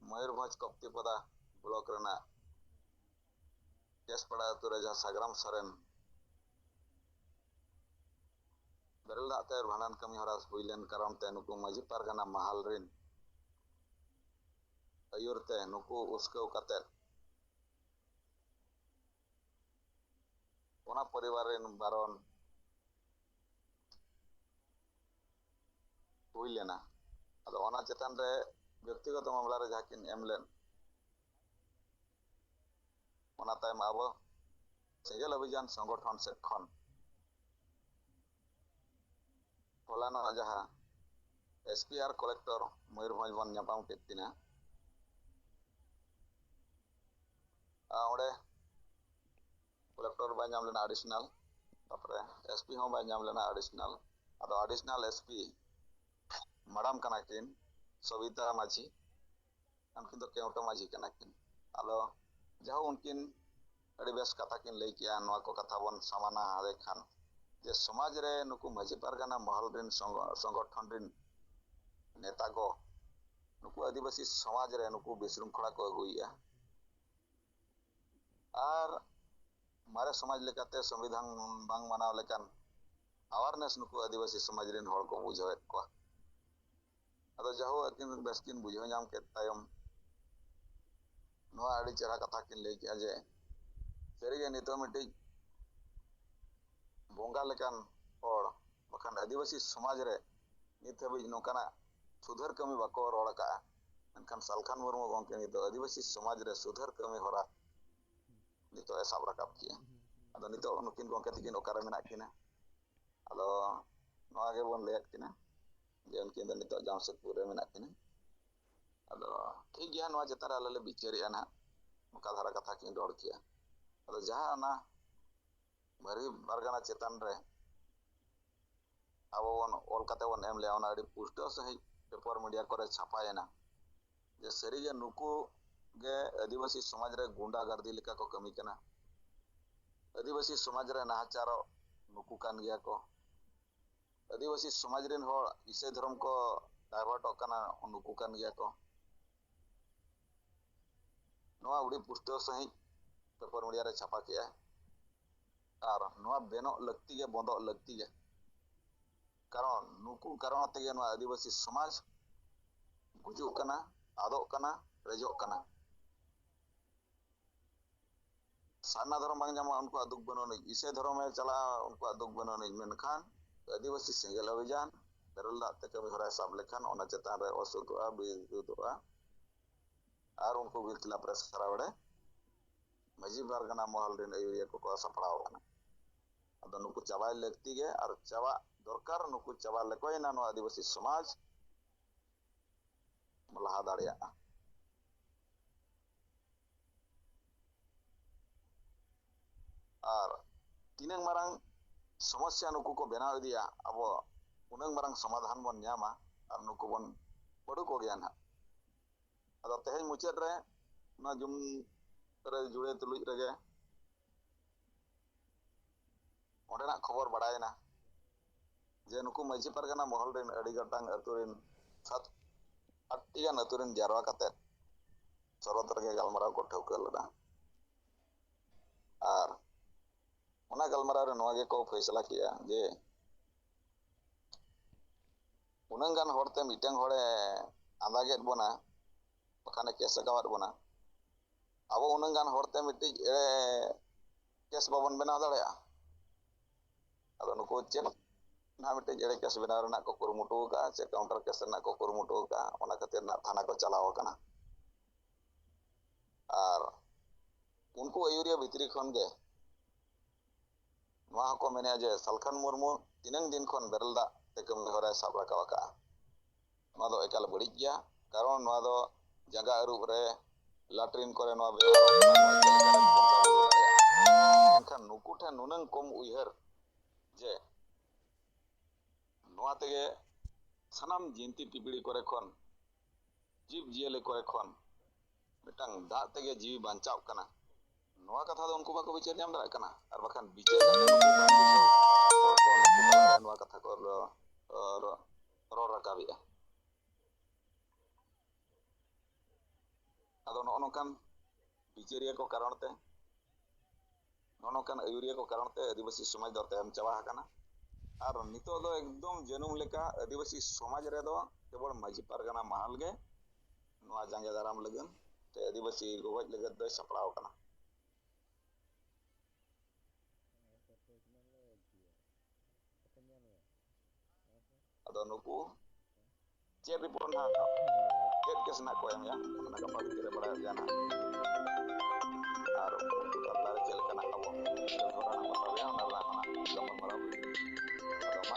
मयूरभंज कप्तिपदा ब्लॉक रेना केसपड़ा अतुरे जहाँ सागराम सरेन बेरल दाते भांडान कमी हरा हुईलेन कारण ते नुकु माजी पारगाना महाल रिन अयुरते नुकु उसको कते ओना परिवार रिन बारन हुईलेना अदो ओना चेतन रे व्यक्तिगत मामला रे जहाकिन एमलेन ओना तायम आबो सिंगल अभियान संगठन सेट खन होलाना जहाँ एसपीआर कलेक्टर मयूरभंज बन नापाम केतिना ओडे कलेक्टर बाय नाम लेना एडिशनल तापरे एसपी हो बाय नाम लेना एडिशनल अदो एडिशनल एसपी मैडम कनाकिन सविता माझी उनकिन तो केवटो माझी कनाकिन आलो जहाँ उनकिन अड़ी बेस कथा किन लई किया नवा को कथा बन समाना हादे खान जे समाज रे नुकु माझी पारगाना महल रिन संगठन रिन नेता को नुकु आदिवासी समाज रे नुकु विशृंखला को अगुइया और मारे समाज लेकाते संविधान बांग मानाव लेकान अवेयरनेस नुकु आदिवासी समाज रिन हड़ को बुझावेत को अदो जाहो अकिन बेसकिन बुझाव नाम के तायम नवा अड़ी चेहरा कथा किन लई किया जे सेरिगे नितो मिटी बोंगा लेकान और बखान आदिवासी समाज रे नित हबी नोकाना सुधर कमी बाको रोड़ का एनखान सालखान मुर्मू गंके नितो आदिवासी समाज रे सुधर कमी होरा नितो ए साब राकाब किया अदो नितो नुकिन गंके तिकिन ओकारे मेना किना अदो नवा गे बोन लेक किना जे उनकिन दो नितो जामशेदपुर रे मेना किना अदो ठीक गया नवा जतारा आले बिचारिया ना नोका धारा कथा किन रोड़ किया अदो जहाँ ना मरी बारगाना चेतन रे अब वन ऑल कते वन एम ले ओना अडी पुष्टो सही पेपर मीडिया करे छापायना जे सरीगे नुकु गे आदिवासी समाज रे गुंडा गर्दी लेका को कमी कना आदिवासी समाज रे नाहचारो नुकु कान गया को आदिवासी समाज रिन हो इसे धर्म को डाइवर्ट कना नुकु कान गया को नवा उडी पुष्टो सही पेपर मीडिया रे छापा किया और नवा बेनो लगती है बंदो लगती है कारण नुकु कारण तेगे नवा आदिवासी समाज गुजु कना आदो कना रेजो कना सारना धर्म बांग जामा उनको दुख बनो नहीं इसे धर्म में चला उनको दुख बनो नहीं मेनखान आदिवासी सिंगल अभियान बेरल दाते कमी हरा साब लेखान ओना चेतान रे असुदुआ बिदुआ और उनको बिलतिला प्रेस करावड़े मजी बारगाना महल रिन अयुरिया को सपड़ाव कना अदो नुकु चाबाय लगती गे और चाबा दरकार नुकु चाबा लेकोयना नो आदिवासी समाज लहा दाड़िया और तीनंग मारंग समस्या नुकु को बनाव दिया अब उनंग मारंग समाधान बन न्यामा और नुकु बन पड़ू को गया ना अदो तेहें मुचाद रे ना जुम रे जुड़े तुलुज रगे ᱚᱸᱰᱮᱱᱟᱜ ᱠᱷᱚᱵᱚᱨ ᱵᱟᱲᱟᱭᱮᱱᱟ ᱡᱮ ᱱᱩᱠᱩ ᱢᱟᱹᱡᱷᱤ ᱯᱟᱨᱜᱟᱱᱟ ᱢᱚᱦᱚᱞ ᱨᱮᱱ ᱟᱹᱰᱤ ᱜᱚᱴᱟᱝ ᱟᱹᱛᱩ ᱨᱮᱱ 7-8ᱴᱤ ᱜᱟᱱ ᱟᱹᱛᱩ ᱨᱮᱱ ᱡᱟᱨᱣᱟ ᱠᱟᱛᱮᱫ ᱥᱚᱨᱚᱛ ᱨᱮᱜᱮ ᱜᱟᱞᱢᱟᱨᱟᱣ ᱠᱚ ᱴᱷᱟᱹᱣᱠᱟᱹ ᱞᱮᱫᱟ ᱟᱨ ᱚᱱᱟ ᱜᱟᱞᱢᱟᱨᱟᱣ ᱨᱮ ᱱᱚᱣᱟ ᱜᱮᱠᱚ ᱯᱷᱟᱭᱥᱟᱞᱟ ᱠᱮᱜᱼᱟ ᱡᱮ ᱩᱱᱟᱹᱜ ᱜᱟᱱ ᱦᱚᱲᱛᱮ ᱢᱤᱫᱴᱟᱝ ᱦᱚᱲᱮ ᱟᱸᱫᱟᱜᱮᱫ ᱵᱚᱱᱟ ᱵᱟᱠᱷᱟᱱᱮ ᱠᱮᱥ ᱟᱠᱟᱣᱟᱫ ᱵᱚᱱᱟ ᱟᱵᱚ ᱩᱱᱟᱹᱜ ᱜᱟᱱ ᱦᱚᱲᱛᱮ ᱢᱤᱫᱴᱤᱡ ᱠᱮᱥ ᱵᱟᱵᱚᱱ ᱵᱮᱱᱟᱣ ᱫᱟᱲᱮᱭᱟᱜᱼᱟ ᱟᱫᱚ ᱱᱩᱠᱩ ᱪᱮᱫ ᱱᱟᱦᱟᱜ ᱢᱤᱫᱴᱤᱡ ᱮᱲᱮ ᱠᱮᱥ ᱵᱮᱱᱟᱣ ᱨᱮᱱᱟᱜ ᱠᱚ ᱠᱩᱨᱩᱢᱩᱴᱩ ᱟᱠᱟᱫᱼᱟ ᱥᱮ ᱠᱟᱩᱱᱴᱟᱨ ᱠᱮᱥ ᱨᱮᱱᱟᱜ ᱠᱚ ᱠᱩᱨᱩᱢᱩᱴᱩ ᱟᱠᱟᱫᱼᱟ ᱚᱱᱟ ᱠᱷᱟᱹᱛᱤᱨ ᱱᱟᱜ ᱛᱷᱟᱱᱟ ᱠᱚ ᱪᱟᱞᱟᱣ ᱟᱠᱟᱱᱟ ᱟᱨ ᱩᱱᱠᱩ ᱟᱹᱭᱩᱨᱤᱭᱟᱹ ᱵᱷᱤᱛᱨᱤ ᱠᱷᱚᱱ ᱜᱮ ᱱᱚᱣᱟ ᱦᱚᱸᱠᱚ ᱢᱮᱱᱮᱜᱼᱟ ᱡᱮ ᱥᱟᱞᱠᱷᱟᱱ ᱢᱩᱨᱢᱩ ᱛᱤᱱᱟᱹᱝ ᱫᱤᱱ ᱠᱷᱚᱱ ᱵᱮᱨᱮᱞ ᱫᱟᱜ ᱛᱮ ᱠᱟᱹᱢᱤ ᱦᱚᱨᱟᱭ ᱥᱟᱵ ᱨᱟᱠᱟᱵ ᱟᱠᱟᱜᱼᱟ ᱱᱚᱣᱟ ᱫᱚ ᱮᱠᱟᱞ ᱵᱟᱹᱲᱤᱡ ᱜᱮᱭᱟ ᱠᱟᱨᱚᱱ ᱱᱚᱣᱟ ᱫᱚ ᱡᱟᱸᱜᱟ ᱟᱹᱨᱩᱵ ᱨᱮ ᱞᱟᱴᱨᱤᱱ ᱠᱚᱨᱮ ᱱᱚᱣᱟ ᱵᱮᱣᱦᱟᱨᱚᱜ ᱠᱟᱱᱟ ᱱᱚᱣᱟ ᱪᱮᱫ ᱞᱮᱠᱟᱨᱮᱢ ᱵᱚᱸᱜᱟ ᱵᱩᱨᱩ ᱫᱟᱲᱮᱭᱟᱜᱼᱟ ᱮᱱᱠᱷᱟᱱ ᱱᱩᱠᱩ ᱴᱷᱮᱱ ᱱᱩᱱᱟᱹᱝ ᱠᱚᱢ ᱩᱭᱦᱟᱹᱨ ᱡᱮ ᱱᱚᱣᱟ ᱛᱮᱜᱮ ᱥᱟᱱᱟᱢ ᱡᱤᱱᱛᱤ ᱯᱤᱯᱤᱲᱤ ᱠᱚᱨᱮ ᱠᱷᱚᱱ ᱡᱤᱵᱽ ᱡᱤᱭᱟᱹᱞᱤ ᱠᱚᱨᱮ ᱠᱷᱚᱱ ᱢᱤᱫᱴᱟᱝ ᱫᱟᱜ ᱛᱮᱜᱮ ᱡᱤᱣᱤ ᱵᱟᱧᱪᱟᱣ ᱠᱟᱱᱟ ᱱᱚᱣᱟ ᱠᱟᱛᱷᱟ ᱫᱚ ᱩᱱᱠᱩ ᱵᱟᱠᱚ ᱵᱤᱪᱟᱹᱨ ᱧᱟᱢ ᱫᱟᱲᱮᱭᱟᱜ ᱠᱟᱱᱟ ᱟᱨ ᱵᱟᱠᱷᱟᱱ ᱵᱤᱪᱟᱹᱨ ᱠᱟᱛᱮ ᱱᱩᱠᱩ ᱵᱟᱝ ᱵᱩᱡᱷᱟᱹᱣ ᱦᱚᱲ ᱠᱚ ᱱᱩᱠᱩ ᱛᱟᱞᱟᱨᱮ ᱱᱚᱣᱟ ᱠᱟᱛᱷᱟ ᱠᱚ ᱨᱚᱲ ᱨᱟᱠᱟᱵᱮᱜᱼᱟ ᱟᱫᱚ ᱱᱚᱜᱼᱚ ᱱᱚᱝᱠᱟᱱ ᱵᱤᱪᱟᱹᱨᱤᱭᱟᱹ ko karon te ᱱᱚᱜᱼᱚ ᱱᱚᱝᱠᱟᱱ ᱟᱹᱭᱩᱨᱤᱭᱟᱹ ᱠᱚ ᱠᱟᱨᱚᱱ ᱛᱮ ᱟᱹᱫᱤᱵᱟᱹᱥᱤ ᱥᱚᱢᱟᱡᱽ ᱫᱚ ᱛᱟᱭᱚᱢ ᱪᱟᱵᱟ ᱟᱠᱟᱱᱟ ᱟᱨ ᱱᱤᱛᱚᱜ ᱫᱚ ᱮᱠᱫᱚᱢ ᱡᱟᱹᱱᱩᱢ ᱞᱮᱠᱟ ᱟᱹᱫᱤᱵᱟᱹᱥᱤ ᱥᱚᱢᱟᱡᱽ ᱨᱮᱫᱚ ᱠᱮᱵᱚᱞ ᱢᱟᱹᱡᱷᱤ ᱯᱟᱨᱜᱟᱱᱟ ᱢᱟᱦᱟᱞ ᱜᱮ ᱱᱚᱣᱟ ᱡᱟᱸᱜᱮ ᱫᱟᱨᱟᱢ ᱞᱟᱹᱜᱤᱫ ᱥᱮ ᱟᱹᱫᱤᱵᱟᱹᱥᱤ ᱜᱚᱜᱚᱡ ᱞᱟᱹᱜᱤᱫ ᱫᱚᱭ ᱥᱟᱯᱲᱟᱣ ᱟᱠᱟᱱᱟ ᱟᱫᱚ ᱱᱩᱠᱩ ᱪᱮᱫ ᱨᱤᱯᱳᱨᱴ ᱱᱟᱦᱟᱜ ᱪᱮᱫ ᱠᱮᱥ ᱱᱟᱦᱟᱜ ᱠᱚ ᱮᱢᱮᱜᱼᱟ ᱚᱱᱟ ᱜᱟᱯᱟ ᱵᱷᱤᱛᱤᱨ ᱨᱮ ᱵᱟᱲᱟᱭᱚᱜ ᱜᱮᱭᱟ ᱱᱟᱦᱟᱜ ᱟᱨ ᱩᱱᱠᱩ ᱛᱟᱞᱟᱨᱮ ᱪᱮᱫ ᱞᱮᱠᱟᱱᱟᱜ ᱟᱵᱚ ᱠᱟᱹᱢᱤ ᱦᱚᱨᱟ ᱱᱟᱦᱟᱜ ᱵᱟᱛᱟᱣᱮᱜᱼᱟ ᱚᱱᱟ ᱨᱮᱱᱟᱜ ᱦᱚᱸ ᱱᱟᱦᱟᱜ ᱜᱟᱯᱟᱞᱢᱟᱨᱟᱣ ᱦᱩᱭᱩᱜᱼᱟ ᱟᱫᱚ ᱢᱟ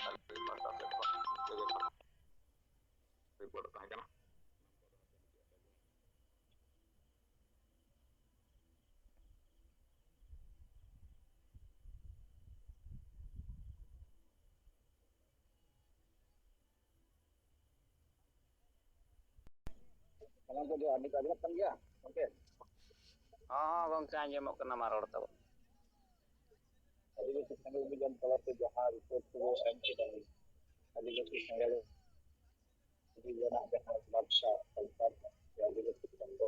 ᱟᱹᱞᱤᱧ ᱯᱟᱦᱴᱟ ᱥᱮᱫ ᱠᱷᱚᱱ ᱤᱱᱠᱟᱹ ᱜᱮ ᱨᱤᱯᱳᱨᱴ ᱛᱟᱦᱮᱸ ᱠᱟᱱᱟ ᱚᱱᱟ ᱠᱚᱫᱚ ᱟᱹᱰᱤ ᱟᱸᱡᱚᱢᱚᱜ ᱠᱟᱱ ᱜᱮᱭᱟ ᱜᱚᱝᱠᱮ ᱦᱚᱸ ᱜᱚᱝᱠᱮ ᱟᱸᱡᱚᱢᱚᱜ ᱠᱟᱱᱟ ᱢᱟ ᱨᱚᱲ ᱛᱟᱵᱚᱱ ᱟᱹᱫᱤᱵᱟᱹᱥᱤ ᱥᱮᱸᱜᱮᱞ ᱚᱵᱷᱤᱡᱟᱱ ᱛᱟᱞᱟᱛᱮ ᱡᱟᱦᱟᱸ ᱨᱤᱯᱳᱨᱴ ᱠᱚ ᱮᱢ ᱠᱮᱫᱟ ᱟᱹᱫᱤᱵᱟᱹᱥᱤ ᱥᱮᱸᱜᱮᱞ ᱚᱵᱷᱤᱡᱟᱱᱟᱜ ᱡᱟᱦᱟᱸ ᱵᱟᱨᱥᱟ ᱥᱚᱨᱠᱟᱨ ᱥᱮ ᱟᱹᱫᱤᱵᱟᱹᱥᱤ ᱥᱚᱝᱜᱚ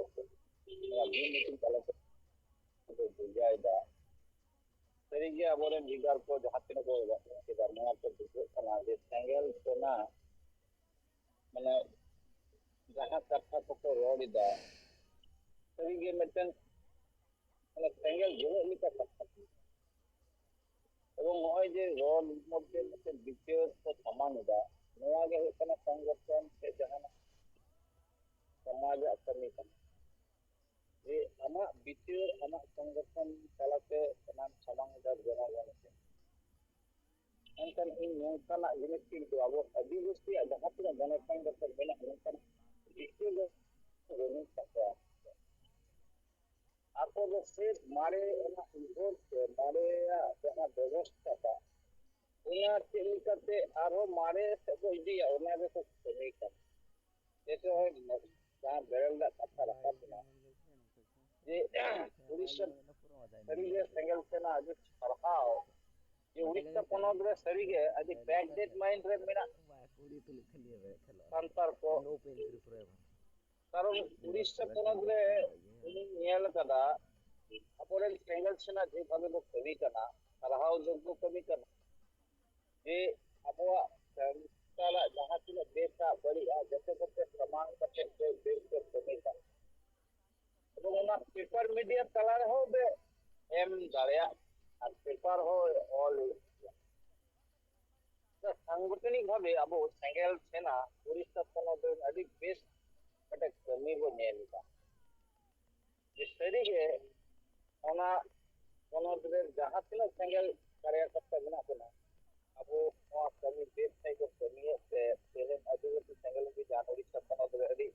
ᱱᱚᱣᱟ ᱜᱩᱱ ᱧᱩᱛᱩᱢ ᱛᱟᱞᱟᱛᱮ ᱵᱷᱮᱡᱟᱭᱮᱫᱟ ᱥᱟᱹᱨᱤᱜᱮ ᱟᱵᱚᱨᱮᱱ ᱞᱤᱰᱟᱨ ᱠᱚ ᱡᱟᱦᱟᱸ ᱛᱤᱱᱟᱹᱜ ᱠᱚ ᱠᱮᱫᱟ ᱱᱚᱣᱟ ᱠᱚ ᱵᱩᱡᱷᱟᱹᱜ ᱠᱟᱱᱟ ᱡᱮ ᱥᱮᱸᱜᱮᱞ ᱥᱮᱱᱟ ᱢᱟᱱᱮ ᱡᱟᱦᱟᱸ ᱠᱟᱛᱷᱟ ᱠᱚᱠᱚ ᱨᱚᱲ ᱮᱫᱟ ᱥᱟᱹᱨᱤᱜᱮ ᱢᱤᱫᱴᱮᱱ ᱢᱟᱱᱮ ᱥᱮᱸᱜᱮᱞ ᱡᱩᱞᱩᱜ ᱞᱮᱠᱟ ᱠᱟᱛᱷᱟ এবং নয় যে রড মধ্যে মধ্যে বিচের তো সমান এদা নয়া গে হুᱭᱩᱜ ᱠᱟᱱᱟ সংগঠন ᱥᱮ ᱡᱟᱦᱟᱱᱟᱜ ᱥᱚᱢᱟᱡᱟᱜ ᱠᱟᱹᱢᱤ ᱠᱟᱱᱟ ᱡᱮ ᱟᱢᱟᱜ ᱵᱤᱪᱟᱹᱨ ᱟᱢᱟᱜ ᱥᱚᱝᱜᱚᱴᱷᱚᱱ ᱛᱟᱞᱟᱛᱮ ᱥᱟᱱᱟᱢ ᱥᱟᱢᱟᱝ ᱫᱟᱨ ᱡᱚᱱᱚᱜᱚᱱ ᱮᱱᱠᱷᱟᱱ ᱤᱧ ᱱᱚᱝᱠᱟᱱᱟᱜ ᱡᱤᱱᱤᱥ ᱠᱤᱱᱛᱩ ᱟᱵᱚ ᱟᱹᱫᱤᱵᱟᱹᱥᱤᱭᱟᱜ ᱡᱟᱦᱟᱸ ᱛᱤᱱᱟᱹᱜ ᱜᱚᱱᱚᱥᱚᱝᱜᱚᱴᱷᱚᱱ ᱢᱮᱱᱟᱜᱼᱟ ᱱᱚᱝᱠᱟᱱᱟᱜ ᱵᱤᱪᱟᱹᱨ ᱫᱚ ᱵᱟᱹᱱᱩᱜ ᱛᱟᱠᱚᱣᱟ ᱟᱠᱚ ᱫᱚ ᱥᱮ ᱢᱟᱨᱮ ᱚᱱᱟ ᱩᱭᱦᱟᱹᱨ ᱥᱮ ᱢᱟᱨᱮᱭᱟᱜ ᱡᱟᱦᱟᱸ ᱵᱮᱵᱚᱥᱛᱷᱟ ᱚᱱᱟ ᱪᱮᱫ ᱞᱮᱠᱟᱛᱮ ᱟᱨᱦᱚᱸ ᱢᱟᱨᱮ ᱥᱮᱫ ᱠᱚ ᱤᱫᱤᱭᱟ ᱚᱱᱟ ᱜᱮᱠᱚ ᱠᱟᱹᱢᱤ ᱠᱟᱱᱟ ᱡᱮᱥᱮ ᱡᱟᱦᱟᱸ ᱵᱮᱨᱮᱞ ᱫᱟᱜ ᱠᱟᱛᱷᱟ ᱨᱟᱠᱟᱵ ᱮᱱᱟ ᱡᱮ ᱩᱲᱤᱥᱥᱟ ᱥᱟᱹᱨᱤᱜᱮ ᱥᱮᱸᱜᱮᱞ ᱥᱮᱱᱟ ᱟᱹᱰᱤ ᱥᱟᱨᱦᱟᱣ ᱡᱮ ᱩᱲᱤᱥᱥᱟ ᱯᱚᱱᱚᱛ ᱨᱮ ᱥᱟᱹᱨᱤᱜᱮ ᱟᱹᱰᱤ ᱵᱮᱠᱰᱮᱴ ᱢᱟᱭᱤᱱᱰ ᱨᱮ ᱢᱮᱱᱟᱜ ᱥᱟᱱᱛᱟᱲ ᱠᱚ ᱠᱟᱨᱚᱱ ᱩᱲᱤᱥᱥᱟ ᱯᱚᱱᱚᱛ ᱨᱮ ᱤᱧ ᱧᱮᱞ ᱟᱠᱟᱫᱟ ᱟᱵᱚᱨᱮᱱ ᱥᱮᱸᱜᱮᱞ ᱥᱮᱱᱟ ᱡᱮভাবে ᱠᱚ ᱠᱟᱹᱢᱤ ᱠᱟᱱᱟ ᱥᱟᱨᱦᱟᱣ ᱡᱳᱜᱽᱜᱚ ᱠᱟᱹᱢᱤ ᱠᱟᱱᱟ ᱡᱮ ᱟᱵᱚᱣᱟᱜ ᱥᱟᱱᱛᱟᱲᱟᱜ ᱡᱟᱦᱟᱸ ᱛᱤᱱᱟᱹᱜ ᱵᱮᱥᱟᱜ ᱵᱟᱹᱲᱤᱡᱼᱟ ᱡᱚᱛᱚ ᱠᱚᱛᱮ ᱥᱟᱢᱟᱝ ᱠᱟᱛᱮ ᱵᱮᱥ ᱠᱚ ᱠᱟᱹᱢᱤ ᱠᱟᱱᱟ এবং ᱚᱱᱟ পেপার মিডিয়া তালা ᱨᱮᱦᱚᱸ ᱵᱮ ᱮᱢ ᱫᱟᱲᱮᱭᱟᱜ ᱟᱨ পেপার ᱦᱚᱸ ᱚᱞ সাংগঠনিক ভাবে আবো সেঙ্গেল সেনা উড়িষ্যা পনᱚᱛ ᱨᱮᱱ ᱟᱹᱰᱤ ᱵᱮᱥ ᱢᱤᱫᱴᱮᱱ ᱠᱟᱹᱢᱤ ᱵᱚ ᱧᱮᱞ ᱮᱫᱟ ᱡᱮ ᱥᱟᱹᱨᱤᱜᱮ ᱚᱱᱟ ᱯᱚᱱᱚᱛ ᱨᱮ ᱡᱟᱦᱟᱸ ᱛᱤᱱᱟᱹᱜ ᱥᱮᱸᱜᱮᱞ ᱠᱟᱨᱭᱟᱠᱚᱨᱛᱟ ᱢᱮᱱᱟᱜ ᱵᱚᱱᱟ ᱟᱵᱚ ᱱᱚᱣᱟ ᱠᱟᱹᱢᱤ ᱵᱮᱥ ᱥᱟᱺᱦᱤᱡ ᱠᱚ ᱠᱟᱹᱢᱤᱭᱮᱫ ᱛᱮ ᱛᱮᱦᱮᱧ ᱟᱹᱫᱤᱵᱟᱹᱥᱤ ᱥᱮᱸᱜᱮᱞ ᱚᱵᱷᱤᱡᱟᱱ ᱩᱲᱤᱥᱥᱟ ᱯᱚᱱᱚᱛ ᱨᱮ ᱟᱹᱰᱤ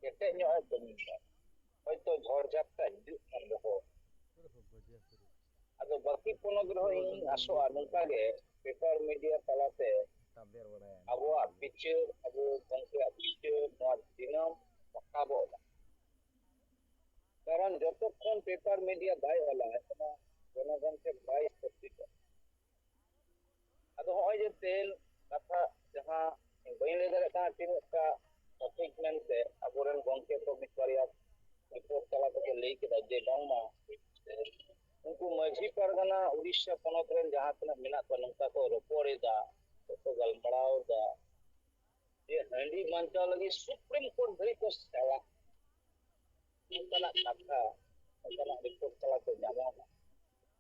ᱠᱮᱴᱮᱡ ᱧᱚᱜ ᱮ ᱠᱟᱹᱢᱤᱭᱮᱫᱟ ᱦᱚᱭᱛᱳ ঝড় ঝাপটা ᱦᱤᱡᱩᱜ ᱠᱟᱱ ᱨᱮᱦᱚᱸ ᱟᱫᱚ ᱵᱟᱹᱠᱤ ᱯᱚᱱᱚᱛ ᱨᱮᱦᱚᱸ ᱤᱧ ᱟᱥᱚᱜᱼᱟ ᱱᱚᱝᱠᱟᱜᱮ ᱯᱮᱯᱟᱨ ᱢᱤᱰᱤᱭᱟ ᱛᱟᱞᱟᱛᱮ ᱟᱵᱚᱣᱟᱜ ᱵᱤᱪᱟᱹᱨ ᱟᱵᱚ ᱜᱚᱝᱠᱮᱭᱟᱜ ᱵᱤᱪᱟᱹᱨ ᱱᱚᱣᱟ ᱫᱤᱱᱟᱹᱢ ᱨᱟᱠᱟᱵᱚᱜ ᱠᱟᱨᱚᱱ ᱡᱚᱛᱚᱠᱷᱚᱱ ᱯᱮᱯᱟর মিডিয়া ᱵᱟᱭ ᱚᱞᱟ ᱚᱱᱟ ᱡᱚᱱᱚᱜᱚᱱ ᱴᱷᱮᱱ ᱵᱟᱭ ᱥᱯᱚᱥᱴᱤᱛᱚ ᱟᱫᱚ ᱦᱚᱸᱜᱼᱚᱭ ᱡᱮ ᱛᱮᱦᱮᱧ ᱠᱟᱛᱷᱟ ᱡᱟᱦᱟᱸ ᱵᱟᱹᱧ ᱞᱟᱹᱭ ᱫᱟᱲᱮᱭᱟᱜ ᱠᱟᱱᱟ ᱛᱤᱱᱟᱹᱜᱴᱟ ᱥᱚᱴᱷᱤᱠ ᱢᱮᱱᱛᱮ ᱟᱵᱚᱨᱮᱱ ᱜᱚᱝᱠᱮ ᱠᱚ ᱢᱤᱫ ᱵᱟᱨᱭᱟ ᱨᱤᱯᱳর্ট ᱛᱟᱞᱟ ᱛᱮᱠᱚ ᱞᱟᱹᱭ ᱠᱮᱫᱟ ᱡᱮ ᱵᱟᱝᱢᱟ उनको माझी परगना उड़ीसा पनत रेन जहां तक मेना को नंका को रपोड़ेदा तो गलमड़ावदा ये हंडी बांचाव लगी सुप्रीम कोर्ट धरी को सेवा उनका कथा उनका रिपोर्ट चला को जामोना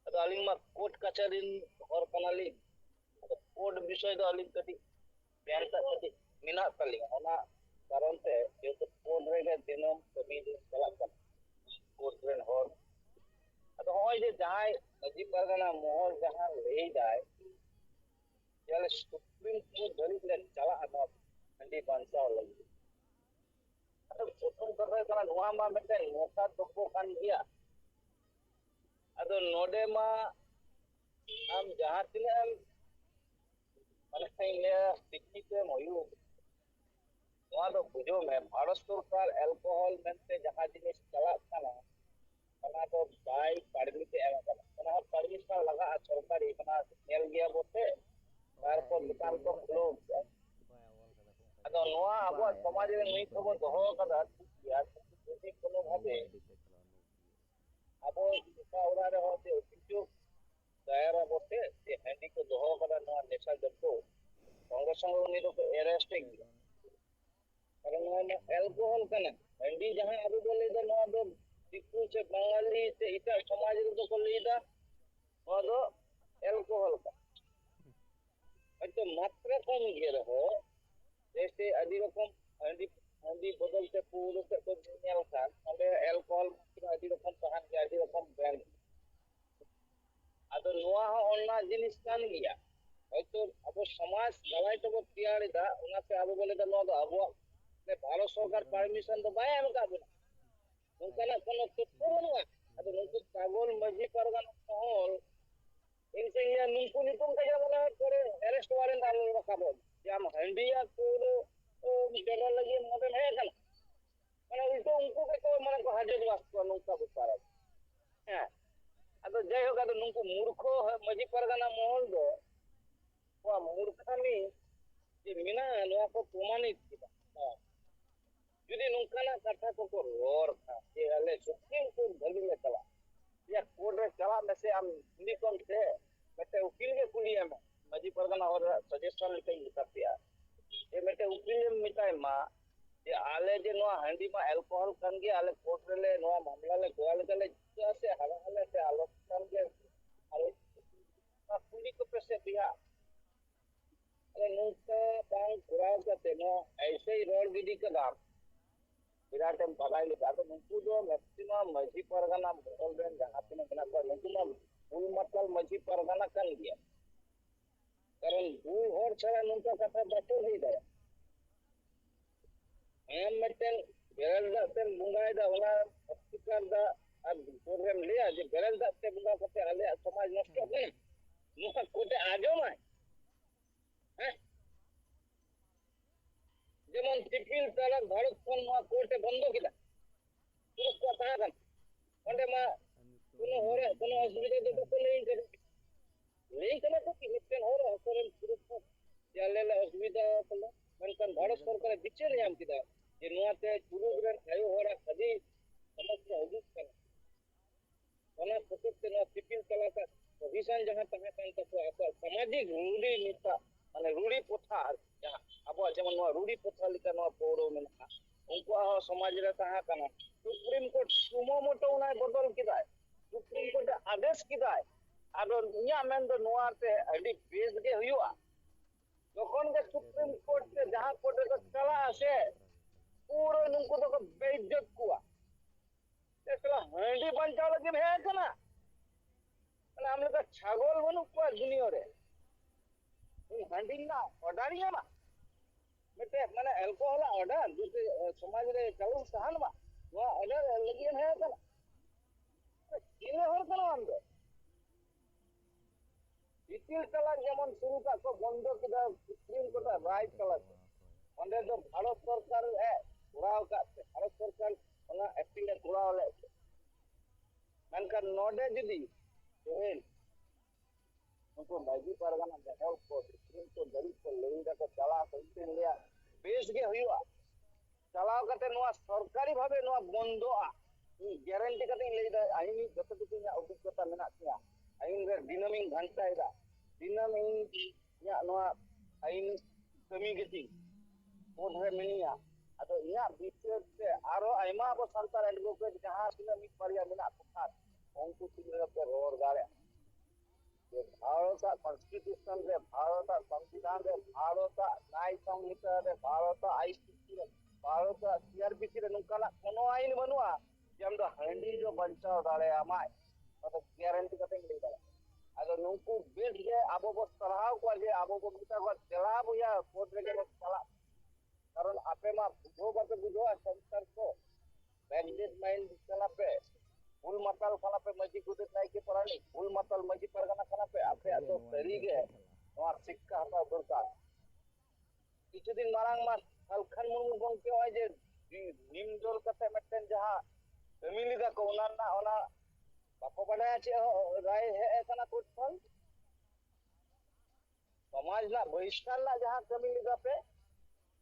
अदो अलिंग मा कोर्ट कचहरी और कनाली अदो कोर्ट विषय दो अलिंग कटी बेनता कटी मेना तली ओना कारण ते ये तो कोर्ट रे दिनम कमी चला का कोर्ट रेन और ᱟᱫᱚ ᱦᱚᱸᱜᱼᱚᱭ ᱡᱮ ᱡᱟᱦᱟᱸᱭ ᱢᱟᱺᱡᱷᱤ ᱯᱟᱨᱜᱟᱱᱟ ᱢᱚᱦᱚᱞ ᱡᱟᱦᱟᱸ ᱞᱟᱹᱭᱫᱟᱭ ᱡᱮ ᱥᱩᱯᱨᱤᱢ ᱠᱳᱨᱴ ᱫᱷᱟᱹᱨᱤᱡ ᱞᱮ ᱪᱟᱞᱟᱜᱼᱟ ᱱᱚᱣᱟ ᱦᱟᱺᱰᱤ ᱵᱟᱧᱪᱟᱣ ᱞᱟᱹᱜᱤᱫ ᱟᱫᱚ ᱯᱨᱚᱛᱷᱚᱢ ᱠᱟᱛᱷᱟ ᱦᱩᱭᱩᱜ ᱠᱟᱱᱟ ᱱᱚᱣᱟ ᱢᱟ ᱢᱤᱫᱴᱮᱱ ᱱᱚᱠᱟ ᱛᱚᱯᱚ ᱠᱟᱱ ᱜᱮᱭᱟ ᱟᱫᱚ ᱱᱚᱰᱮ ᱢᱟ ᱟᱢ ᱡᱟᱦᱟᱸ ᱛᱤᱱᱟᱹᱜ ᱮᱢ ᱢᱟᱱᱮ ᱞᱟᱹᱭᱟ ᱥᱤᱠᱠᱷᱤᱛᱮᱢ ᱦᱩᱭᱩᱜ ᱱᱚᱣᱟ ᱫᱚ ᱵᱩᱡᱷᱟᱹᱣ ᱢᱮ ᱵᱷᱟᱨᱚᱛ ᱥᱚᱨᱠᱟᱨ ᱮᱞᱠᱳᱦᱚᱞ ᱢᱮᱱᱛᱮ ᱡᱟᱦᱟᱸ ᱡᱤᱱᱤᱥ ᱪᱟᱞᱟᱜ ᱠᱟᱱᱟ ᱚᱱᱟ ᱫᱚ ᱵᱟᱭ ᱯᱟᱨᱢᱤᱴ ᱮᱢ ᱟᱠᱟᱱᱟ ᱚᱱᱟ ᱦᱚᱸ ᱯᱟᱨᱢᱤᱥᱚᱱ ᱞᱟᱜᱟᱜᱼᱟ ᱥᱚᱨᱠᱟᱨᱤ ᱚᱱᱟ ᱧᱮᱞ ᱜᱮᱭᱟ ᱵᱚᱛᱮ ᱛᱟᱨᱯᱚᱨ ᱫᱚᱠᱟᱱ ᱠᱚ ᱠᱷᱩᱞᱟᱹᱣ ᱟᱫᱚ ᱱᱚᱣᱟ ᱟᱵᱚᱣᱟᱜ ᱥᱚᱢᱟᱡᱽ ᱨᱮ ᱱᱤᱛ ᱦᱚᱸᱵᱚᱱ ᱫᱚᱦᱚ ᱟᱠᱟᱫᱟ ᱴᱷᱤᱠ ᱜᱮᱭᱟ যদি কোনো ভাবে ᱟᱵᱚ ᱚᱠᱟ ᱚᱲᱟᱜ ᱨᱮᱦᱚᱸ ᱡᱮ অভিযোগ দায়েরা বটে যে হ্যান্ডি ᱠᱚ ᱫᱚᱦᱚ ᱟᱠᱟᱫᱟ ᱱᱚᱣᱟ ᱱᱮশᱟ ᱡᱚᱛᱚ সঙ্গে সঙ্গে উনি ᱫᱚᱠᱚ ᱮᱨᱮᱥᱴ ᱜᱮᱭᱟ কারণ নয় অ্যালকোহল কানা হ্যান্ডি যাহা আবু বলে দা নয়া দো দিকু সে বাঙালি সে এটা সমাজ রে তো কইদা নয়া দো অ্যালকোহল का হয়তো মাত্রা কম গিয়ে রহো जैसे আদি রকম হ্যান্ডি হ্যান্ডি বদলতে পুরো তে তো নিয়াল খান অবে অ্যালকোহল আদি রকম তাহান কে আদি রকম ব্র্যান্ড আদো নোয়া অন্না জিনিস কান গিয়া হয়তো আবো সমাজ গালাই তোতিয়াড়ি দা ওনাতে আবু বলে দা নয়া দো আবো भारत सरकार परमिशन तो बाय एम का बना उनका कोनो तत्व बनुआ अदो नुकु पागल माझी परगना मोहल इनसे या नुकु निपुण का बना करे अरेस्ट वारंट आलो रखाबो जे हम हंडिया को जगह लगी मदन है कल माने उल्टो उनको के को माने को हाजर वास्तव नुका बुपारा है अदो जय होगा तो नुकु मूर्खो माझी परगना मोहल दो वा मूर्खानी जे मिना नवा को प्रमाणित किया যদি নুনকানা কথা को रोर था ये अले सुप्रीम कोर्ट धली में चला या कोर्ट में चला में से हम हिंदी कौन थे बेटे वकील के कुलिया में मजी परगना और सजेशन लेके लिखा दिया ये बेटे वकील मिटाई मा ये आले जे नो हंडी मा अल्कोहल कन के आले कोर्ट रे नो मामला ले गोल के ले से हवाले से आलोचना के आले पुलिस को पैसे दिया अरे नुनका बांग कुराव करते नो ऐसे ही रोड गिडी का दाम विराट एम पढ़ाई लिखा तो नुकु जो मैक्सिमम माझी परगना मोहल रेन जहां पे मेना को नुकु मा फुल मतलब माझी परगना कर दिया कारण दू और छड़ा नुका कथा बातो ही दे एम मेटन बेरल दाते मुंगाई दा ओला अस्तिकार दा अब प्रोग्राम लिया जे बेरल दाते मुंगा कते आले समाज नष्ट ने नुका कोटे आजो ना हैं যেমন টিপিল তালাক ভারত কোন মা কোর্টে বন্ধ কিনা পুরস্কার তাহাগান ওন্ডে মা কোনো হরে কোনো অসুবিধা তো তো নেই কেন তো কি মিটেন হরে হসরেন পুরস্কার জালেলে অসুবিধা হলো মেনকান ভারত সরকার দিচ্ছে নিয়ম কিদা যে নোয়াতে পুরুগ্রেন আয়ু হরা খাদি সমস্যা হুজুক কেন ওনা প্রত্যেকতে না টিপিল তালাক অভিযান যাহা তাহা কান তো সামাজিক রুড়ি নেতা মানে রুড়ি প্রথা जहाँ अब जेमन रूढ़ी प्रथा लिखा पौड़ मेना उनको समाज रे तहा कना सुप्रीम कोर्ट सुमो मोटो ना बदल किदाय सुप्रीम कोर्ट आदेश किदाय आदो इया मेन दो नोआते अडी बेस गे हुआ যখন के सुप्रीम कोर्ट से जहाँ कोर्ट को चला आसे पूरा नुनको तो बेइज्जत कुआ एकला हंडी बंचाव लगे है कना माने हम लोग छागल बनु कुआ दुनिया रे हंडी ना ऑर्डरिया ना बेटे माने अल्कोहल ऑर्डर जैसे समाज रे चालू सहन मा वो ऑर्डर लगी है कना इने हर कना अंदो इतिल तलाक जेमन शुरू का को बंद किदा सुप्रीम कोर्ट राइट तलाक ओंडे तो भारत सरकार है उड़ाव का भारत सरकार ओना एक्टिंग उड़ाव ले मनका नोडे जदी ᱱᱩᱠᱩ ᱢᱟᱹᱡᱷᱤ ᱯᱟᱨᱜᱟᱱᱟ ᱢᱚᱦᱚᱞ ᱠᱚ ᱥᱩᱯᱨᱤᱢ ᱠᱳᱨᱴ ᱫᱷᱟᱹᱨᱤᱡ ᱠᱚ ᱞᱟᱹᱭ ᱫᱟᱠᱚ ᱪᱟᱞᱟᱜ ᱤᱧ ᱞᱟᱹᱭᱟ ᱵᱮᱥ ᱜᱮ ᱦᱩᱭᱩᱜᱼᱟ ᱪᱟᱞᱟᱣ ᱠᱟᱛᱮ ᱱᱚᱣᱟ ᱥᱚᱨᱠᱟরি ᱵᱷᱟবে ᱱᱚᱣᱟ ᱵᱚᱱᱫᱚᱜᱼᱟ ᱤᱧ গ্যারান্টি ᱠᱟᱛᱮᱧ ᱞᱟᱹᱭᱫᱟ ᱟᱹᱭᱤᱱ ᱡᱚᱛᱚᱴᱩᱠু ᱤᱧᱟᱹᱜ ᱚᱵᱷᱤজ্ঞতা ᱢᱮᱱᱟᱜ ᱛᱤᱧᱟ ᱟᱹᱭᱤᱱ ᱨᱮ ᱫᱤᱱᱟᱹᱢᱤᱧ ᱜᱷᱟᱱᱴᱟᱭᱮᱫᱟ ᱫᱤᱱᱟᱹᱢ ᱤᱧᱟᱹᱜ ᱱᱚᱣᱟ ᱟᱹᱭᱤᱱ ᱠᱟᱹᱢᱤ ᱜᱮᱛᱤᱧ ᱠᱳর্ট ᱨᱮ ᱢᱤᱱᱟᱹᱧᱟ ᱟᱫᱚ ᱤᱧᱟᱹᱜ ᱵᱤᱪᱟᱹᱨ ᱛᱮ ᱟᱨᱚ ᱟᱭᱢᱟ ᱟᱵᱚ ᱥᱟᱱᱛᱟᱲ ᱮᱰভᱳᱠᱮᱴ ᱡᱟᱦᱟᱸ ᱛᱤᱱᱟᱹᱜ ᱢᱤᱫ ᱵᱟᱨᱭᱟ ᱢᱮᱱᱟᱜ ᱠᱚ ᱠᱷᱟᱱ ᱩᱱᱠᱩ ᱛᱤᱱᱟᱹᱜ ᱯᱮ ᱨᱚᱲ ᱫᱟᱲᱮᱭᱟᱜᱼᱟ যে ভারতের কনস্টিটিউশন রে ভারতের সংবিধান রে ভারতের ন্যায় সংহিতা রে ভারতের আইসিসি রে ভারতের সিআরপিসি রে নংকানা কোনো আইন বানুয়া যে আমরা হান্ডি जो बचाव दाड़े माय तो ग्यारंटी कते लई दाड़ा अगर नुकु बेस जे आबो बो सराव को जे आबो बो मिटा को चला बुया कोर्ट रे चला कारण आपे मा बुझो बात बुझो संस्कार को बैकडेट माइंड चला पे फुल माताल खाना पे मजी गुदे नाई के परानी फुल माताल मजी परगना खाना पे आपे तो सरी गे नोआ सिक्का हता दरकार किछु दिन मारांग मा अलखन मुर्मू गंके होय जे निम दल कते मटन जहां फैमिली दा को ओना बापो बड़ा चे राय है kana कोटफल समाज ना बहिष्कार ना जहां कमी लिगा पे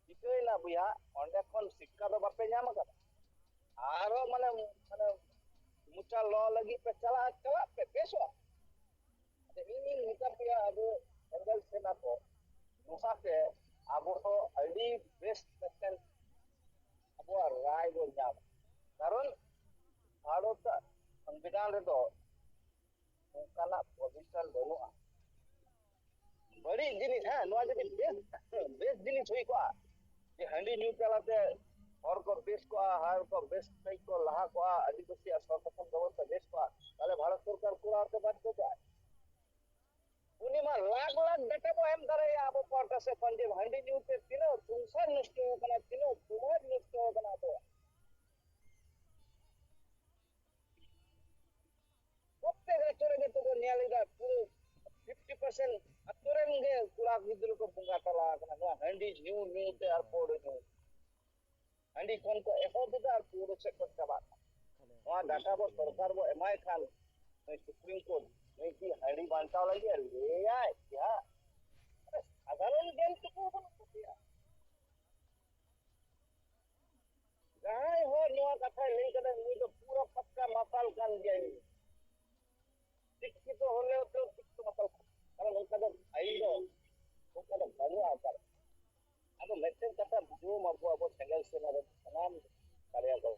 इतने ना बुया ओंडे खन सिक्का दो बापे ᱧᱟᱢ ᱟᱠᱟᱫᱟ आरो माने माने मुचा लॉ लगी पे चला पे बेसो इन निका पे अब एंगल सेना को नुसा के अब तो आईडी बेस्ट सेक्शन अब राय गो ᱧᱟᱢ कारण भारत संविधान रे तो उनकाना प्रोविजन बनुआ बड़ी जिनिस है नोआ जदि बेस्ट जिनिस हुई को जे हंडी न्यू चलाते और को बेस को हार को बेस सही को लहा को आदिवासी असंगठन व्यवस्था देश को ताले भारत सरकार पूरा के बात को जाए उनी मा लाख लाख डाटा को एम करे अब पोर्टा से पंजे हंडी न्यू ते तीनो संसार नष्ट हो कना तीनो समाज नष्ट हो कना तो ओते चोरे के तो न्यालिदा पूरे 50% अतुरन गे पूरा गिदुल को बुंगा तला कना हंडी न्यू ते आर पोड़ न्यू हंडी कोन को एफोर्ड आर पूरे से को चबा वहां डाटा बो सरकार बो एमआई खान सुप्रीम कोर्ट नहीं की हंडी बांटा लगे ले आए क्या साधारण ज्ञान तो को बन गाय हो नोआ कथा ले कदे मुई तो पूरा पक्का माताल कान गई शिक्षित होले तो शिक्षित माताल कारण उनका तो आई दो उनका तो बनु आकर अब मेंटेन कथा जो अब सेंगल से ना तमाम कार्य को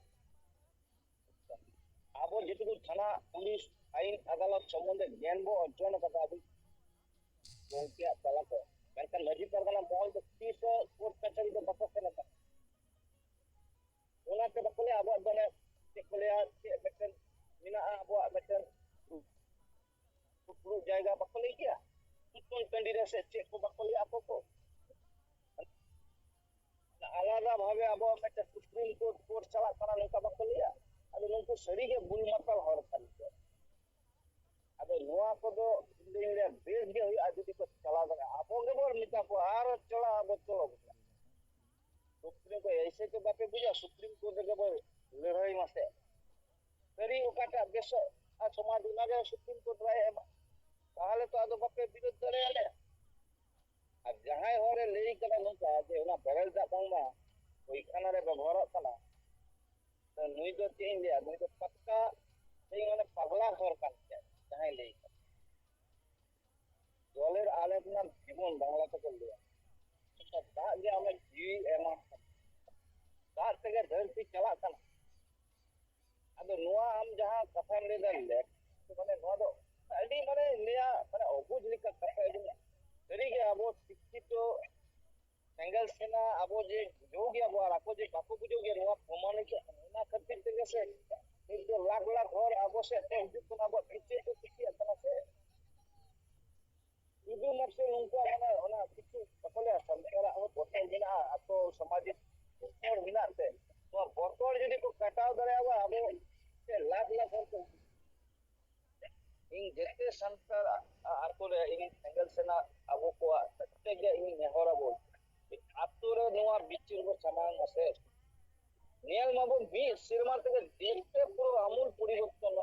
अब जेतु थाना पुलिस आईन अदालत संबंध ज्ञान बो अर्जन कथा अभी गोंकिया चला को मेंटेन मजी परगना मॉल तो 30 कोर्ट कचहरी तो बकस से ना ओना के बकले अब बने चेक ले मेंटेन मिना अब मेंटेन पूरा जायगा बकले किया कौन कैंडिडेट से चेक को बकले आपको को आलादा भावे अब मेंटेन सुप्रीम कोर्ट चला कना नका बकलिया अब नुको सरी के बुल मतल हर खाली अब नोआ को दो इंडिया बेस गे हुई आज को चला दे आपो के बोर मिता को हार चला अब चलो सुप्रीम को ऐसे के बापे बुझा सुप्रीम कोर्ट के बोर लड़ाई मासे सरी ओकाटा बेस आ समाज उनागे सुप्रीम कोर्ट राय ताहले तो आदो बापे विरोध करे आले अब जहां होरे लेई कदा नका जे उना बरल दा बांगमा ओई खाना रे व्यवहार कना तो नुई दो चेंज दिया नुई तो पक्का सेई माने पगला सरकार जहां लेई जलेर आले ना जीवन बांग्ला तो कर लिया तो दा जे हमें जीवी एमा दा तके धरती चला कना अब नोआ हम जहां कथा ले दले तो माने नोआ दो अडी माने लिया माने अबुज लिका कथा अडी सरी के अब शिक्षित सेंगल सेना अब जे जोगी अब राखो जे बापू बुझोगे नोआ प्रमाणित ना खातिर ते से एक दो लाख लाख और अब से हिजु अब पीछे तो किसी अतना से इदु मसे उनको माने ओना किछु बकले संतरा अब बोतल बिना तो सामाजिक और बिना से तो बोतल जदी को कटाव करे अब से लाख लाख और इन जेते संतर आतोरे इन सेंगल सेना अब को सत्य के इन नेहरा बोल आतोरे नोआ बिचिर को समान मसे नियल माबो बी सिरमा तक देखते पूरा अमूल परिवर्तन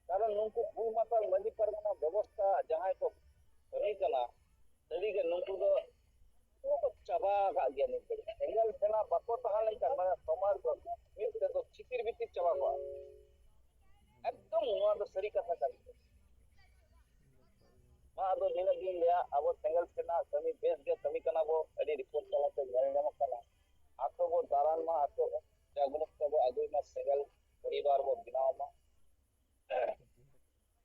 karon nungku bui matal maji pargana ব্যবস্থা jahay ko kami kana sadige nungku do ko chaba ga gya ni engal sena bako tahan lekan mana samaj do mit te do chitir bitir chaba ko ekdom noa do sari katha kari ma ado dina din leya abo single sena kami base ge kami kana bo adi report chala te nyal nyam kana ato bo daran ma ato jagunok te bo agoi ma single paribar bo binaw ma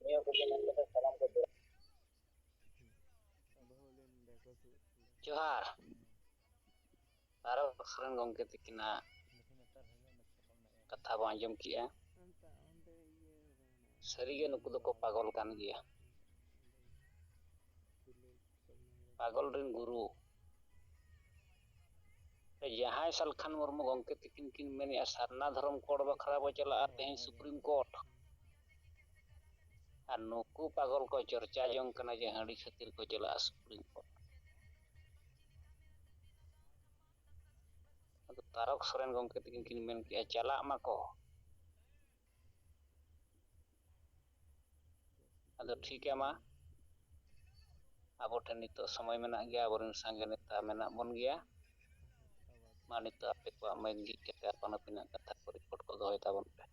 niya ko ke salam ko जोहार तारक सरेन गंके तकिना कथा बो आंजम किया सरीगे नुकु दो को पागल कान गया पागल रिन गुरु जहां सलखान मुर्मू गंके तकिन किन मेनी सरना धर्म कोड बखरा बो चला तेज सुप्रीम कोर्ट और नुकु पागल को चर्चा जंग कना जे हांडी खातिर को चला सुप्रीम कोर्ट तारक सरेन गंके तकिन किन मेन किया चला माको अदो ठीक है मा अब नितो समय में गया अब संगे नेता में बन गया मा नितो आपे को मैंगी के अपन अपन कथा को रिपोर्ट को दोय ताबन पे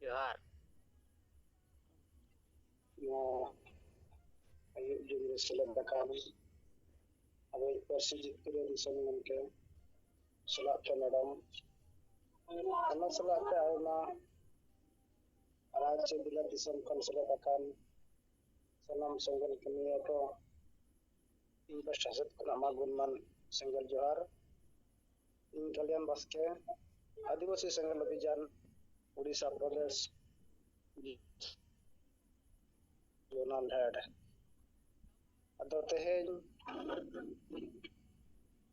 ᱡᱚᱦᱟᱨ ᱱᱚᱣᱟ ᱟᱹᱭᱩᱵ ᱡᱩᱜᱽ ᱨᱮ ᱥᱮᱞᱮᱫ ᱟᱠᱟᱱ ᱟᱵᱚᱭᱤᱡ ᱯᱟᱹᱨᱥᱤ ᱡᱤᱛᱠᱟᱹᱨᱤᱭᱟᱹ ᱫᱤᱥᱚᱢ ᱜᱚᱢᱠᱮ ᱥᱟᱞᱟᱜ ᱛᱮ ᱢᱮᱰᱟᱢ ᱚᱱᱟ ᱥᱟᱞᱟᱜ ᱛᱮ ᱟᱭᱢᱟ ᱨᱟᱡᱽ ᱥᱮ ᱵᱤᱞᱟᱹᱛ ᱫᱤᱥᱚᱢ ᱠᱷᱚᱱ ᱥᱮᱞᱮᱫ ᱟᱠᱟᱱ ᱥᱟᱱᱟᱢ ᱥᱮᱸᱜᱮᱞ ᱠᱟᱹᱢᱤᱭᱟᱹ ᱠᱚ ᱤᱧ ᱯᱟᱥᱴᱟ ᱥᱮᱫ ᱠᱷᱚᱱᱟᱜ ᱢᱟ ᱜᱩᱱᱢᱟᱱ ᱥᱮᱸᱜᱮᱞ ᱡᱚᱦᱟᱨ ᱤᱧ ᱠᱟᱞᱤᱭᱟᱱ ᱵᱟᱥᱠᱮ ᱟᱹᱫᱤᱵᱟᱹᱥᱤ ᱥᱮᱸᱜᱮᱞ ᱚᱵᱷᱤᱡᱟᱱ ᱩᱲᱤᱥᱥᱟ ᱯᱨᱚᱫᱮশ ᱡᱳᱱᱟᱞ ᱦᱮᱰ ᱟᱫᱚ ᱛᱮᱦᱮᱧ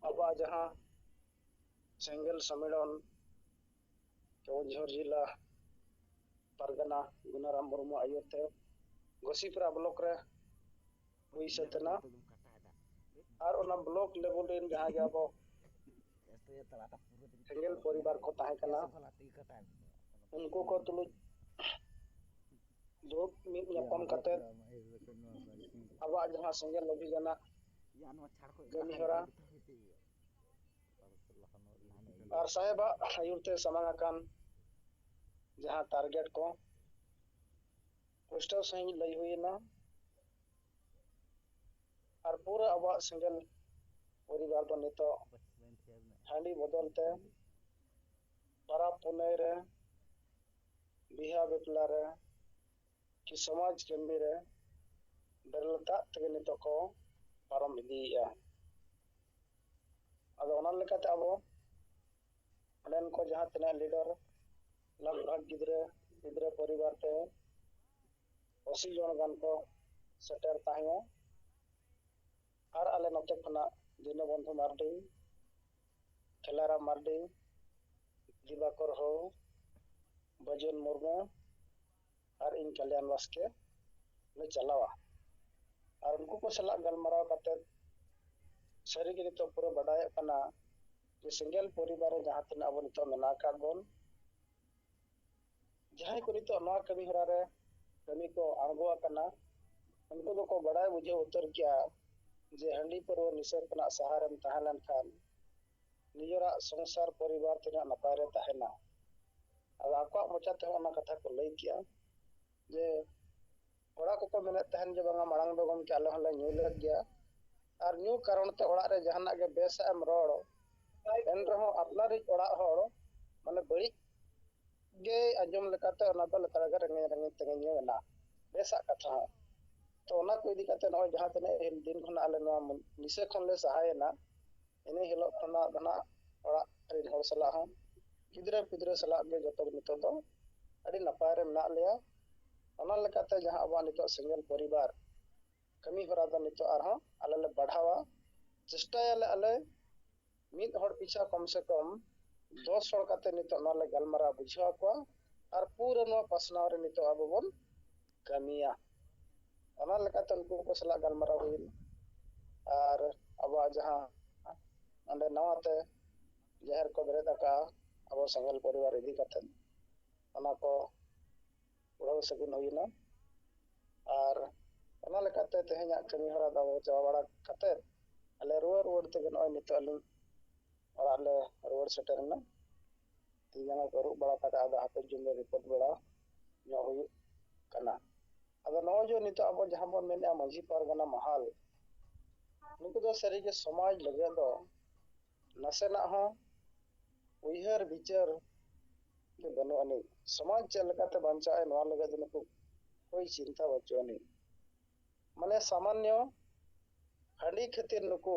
ᱟᱵᱚᱣᱟᱜ ᱡᱟᱦᱟᱸ ᱥᱮᱸᱜᱮᱞ ᱥᱚᱢᱢᱮᱞᱚᱱ ᱠᱮᱣᱚᱱᱡᱷᱚᱨ ᱡᱮᱞᱟ ᱯᱟᱨᱜᱟᱱᱟ ᱜᱩᱱᱟᱨᱟᱢ ᱢᱩᱨᱢᱩ ᱟᱭᱩᱨ ᱛᱮ ᱜᱚᱥᱤᱯᱩᱨᱟ ᱵᱞᱚᱠ ᱨᱮ ᱦᱩᱭ ᱥᱟᱹᱛ ᱮᱱᱟ ᱟᱨ ᱚᱱᱟ ᱵᱞᱚᱠ ᱞᱮᱵᱮᱞ ᱨᱮᱱ ᱡᱟᱦᱟᱸ ᱜᱮ ᱟᱵᱚ ᱥᱮᱸᱜᱮᱞ ᱯᱚᱨᱤᱵᱟᱨ ko ᱛᱟᱦᱮᱸ ᱠᱟᱱᱟ ᱩᱱᱠᱩ ᱠᱚ ᱛᱩᱞᱩᱡ ᱫᱩᱲᱩᱵ ᱢᱤᱫ ᱧᱟᱯᱟᱢ ᱠᱟᱛᱮᱫ ᱟᱵᱚᱣᱟᱜ ᱡᱟᱦᱟᱸ ᱥᱮᱸᱜᱮᱞ ᱚᱵᱷᱤᱡᱟᱱᱟᱜ ᱠᱟᱹᱢᱤ ᱦᱚᱨᱟ ᱟᱨ ᱥᱟহেᱵᱟᱜ ᱟᱭᱩᱨ ᱛᱮ ᱥᱟᱢᱟᱝ ᱟᱠᱟᱱ ᱡᱟᱦᱟᱸ ᱴᱟᱨᱜᱮᱴ ko ᱯᱩᱥᱴᱟᱹᱣ ᱥᱟᱺᱦᱤᱡ ᱞᱟᱹᱭ ᱦᱩᱭᱮᱱᱟ ᱟᱨ ᱯᱩᱨᱟᱹ ᱟᱵᱚᱣᱟᱜ ᱥᱮᱸᱜᱮᱞ ᱯᱚᱨᱤᱵᱟᱨ ᱫᱚ ᱱᱤᱛᱚᱜ ᱦᱟᱺᱰᱤ ᱵᱚᱫᱚᱞ ᱛᱮ ᱯᱟᱨᱟᱵᱽ ᱯᱩᱱᱟᱹᱭ ᱨᱮ ᱵᱤᱦᱟ ᱵᱟᱯᱞᱟ ᱨᱮ ᱠᱤ ᱥᱚᱢᱟᱡᱽ ᱠᱟᱹᱢᱤ ᱨᱮ ᱵᱮᱨᱮᱞ ᱫᱟᱜ ᱛᱮᱜᱮ ᱱᱤᱛᱚᱜ ᱠᱚ ᱯᱟᱨᱚᱢ ᱤᱫᱤᱭᱮᱜᱼᱟ ᱟᱫᱚ ᱚᱱᱟ ᱞᱮᱠᱟᱛᱮ ᱟᱵᱚ ᱚᱸᱰᱮᱱ ᱠᱚ ᱡᱟᱦᱟᱸ ᱛᱤᱱᱟᱹᱜ ᱞᱤᱰᱟᱨ ᱞᱟᱜᱽᱵᱷᱟᱜᱽ ᱜᱤᱫᱽᱨᱟᱹ ᱯᱚᱨᱤᱵᱟᱨ ᱛᱮ 80 ᱡᱚᱱ ᱜᱟᱱ ᱠᱚ ᱥᱮᱴᱮᱨ ᱛᱟᱦᱮᱸ ᱟᱨ ᱟᱞᱮ ᱱᱚᱛᱮ ᱠᱷᱚᱱᱟᱜ ᱫᱤᱱᱵᱚᱱᱫᱷᱩ ᱢᱟᱨᱰᱤ ᱠᱷᱮᱞᱟᱨᱟᱢ ᱢᱟᱨᱰᱤ ᱫᱤᱵᱟᱠᱚᱨ ᱦᱳ ᱵᱟᱹᱡᱩᱱ ᱢᱩᱨᱢᱩ ᱟᱨ ᱤᱧ ᱠᱟᱞᱭᱟᱱ ᱵᱟᱥᱠᱮ ᱞᱮ ᱪᱟᱞᱟᱣᱟ ᱟᱨ ᱩᱱᱠᱩ ᱠᱚ ᱥᱟᱞᱟᱜ ᱜᱟᱞᱢᱟᱨᱟᱣ ᱠᱟᱛᱮᱫ ᱥᱟᱹᱨᱤᱜᱮ ᱱᱤᱛᱚᱜ ᱯᱩᱨᱟᱹ ᱵᱟᱰᱟᱭᱚᱜ ᱠᱟᱱᱟ ᱡᱮ ᱥᱮᱸᱜᱮᱞ ᱯᱚᱨᱤᱵᱟᱨ ᱨᱮ ᱡᱟᱦᱟᱸ ᱛᱤᱱᱟᱹᱜ ᱟᱵᱚ ᱱᱤᱛᱚᱜ ᱢᱮᱱᱟᱜ ᱟᱠᱟᱫ ᱵᱚᱱ ᱡᱟᱦᱟᱸᱭ ᱠᱚ ᱱᱤᱛᱚᱜ ᱱᱚᱣᱟ ᱠᱟᱹᱢᱤ ᱦᱚᱨᱟ ᱨᱮ ᱠᱟᱹᱢᱤ ko ᱟᱬᱜᱚ ᱟᱠᱟᱱᱟ उनको दो को बड़ाई बुझे उतर किया जे हंडी पर वो निशा कना सहारम तहलन खान निजरा संसार परिवार तना नपाय रे तहना अब आपका मोचा ते ओना कथा को लई किया जे ओड़ा को मेने तहन जे बंगा मांग दो गम के आलो हले न्यू ले गया और न्यू कारण ते ओड़ा रे जहाना के बेस एम रोड एन रहो अपना रे ओड़ा होड़ माने बड़ी गे अंजम लेकाते ओना दो लेता गे रंगे रंगे तंगे ना बेसा कथा तो ओना को इदी काते न जहां तने दिन खना आले न निसे खन ले सहायना इने हिलो खना दना ओड़ा रे हर सला हम गिदरा पिदरा सला गे जतो नितो दो अडी नपाय रे मेना लेया ओना लेकाते जहां अबा नितो सिंगल परिवार कमी हरा द नितो आरहो आले ले बढ़ावा चेष्टा याले आले मिद हर पीछा कम से कम 10 हर काते नितो न ले गलमारा बुझा को और पूरा न पसनाव रे नितो अब बोन कमिया ओना लेकाते उनको को सला गलमारा हुई और अब जहां अंडे नवाते जहर को बेरे दका अब संगल परिवार इदी काते ओना को उड़ाव सगुन हुईना और ओना लेकाते तेहኛ कमी हरा दा जवा बड़ा काते अले रोड ते गन ओय नितो अलिन और अले रोड सेटरना तीजना करू बड़ा काटा आदा हाथ जुमे रिपोर्ट बड़ा ᱧᱚ हुई कना अब नो जो नितो अब जहां बन मेना माझी पारगना महाल नुकु दो सरी के समाज लगे दो नसेना हो उयहर विचार के बनो अनि समाज चलकाते बंचाए नवा लगे दो नुकु कोई चिंता बचोनी माने सामान्य हंडी खातिर नुकु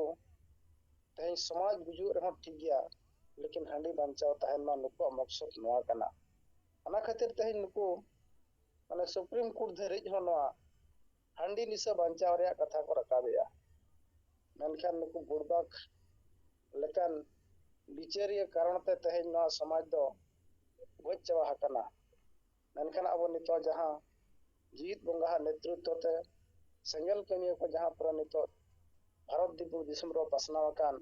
तेज समाज बुझु रहो ठीक गया लेकिन हंडी बंचाओ तहन मा नुकु मकसद नवा कना अना खातिर तेज नुकु माने सुप्रीम कोर्ट धरिज हो नवा हंडी निशा बंचाव रे कथा को रकाबेया मेनखान नुकु बुड़बाक लेकिन विचारिय कारण ते तेज नवा समाज दो गज चावा हकना मेनखान अब नितो जहां जीत बंगा नेतृत्व ते सेंगल कमिया को जहां पर नितो भारत दिसम रो पसनाव कान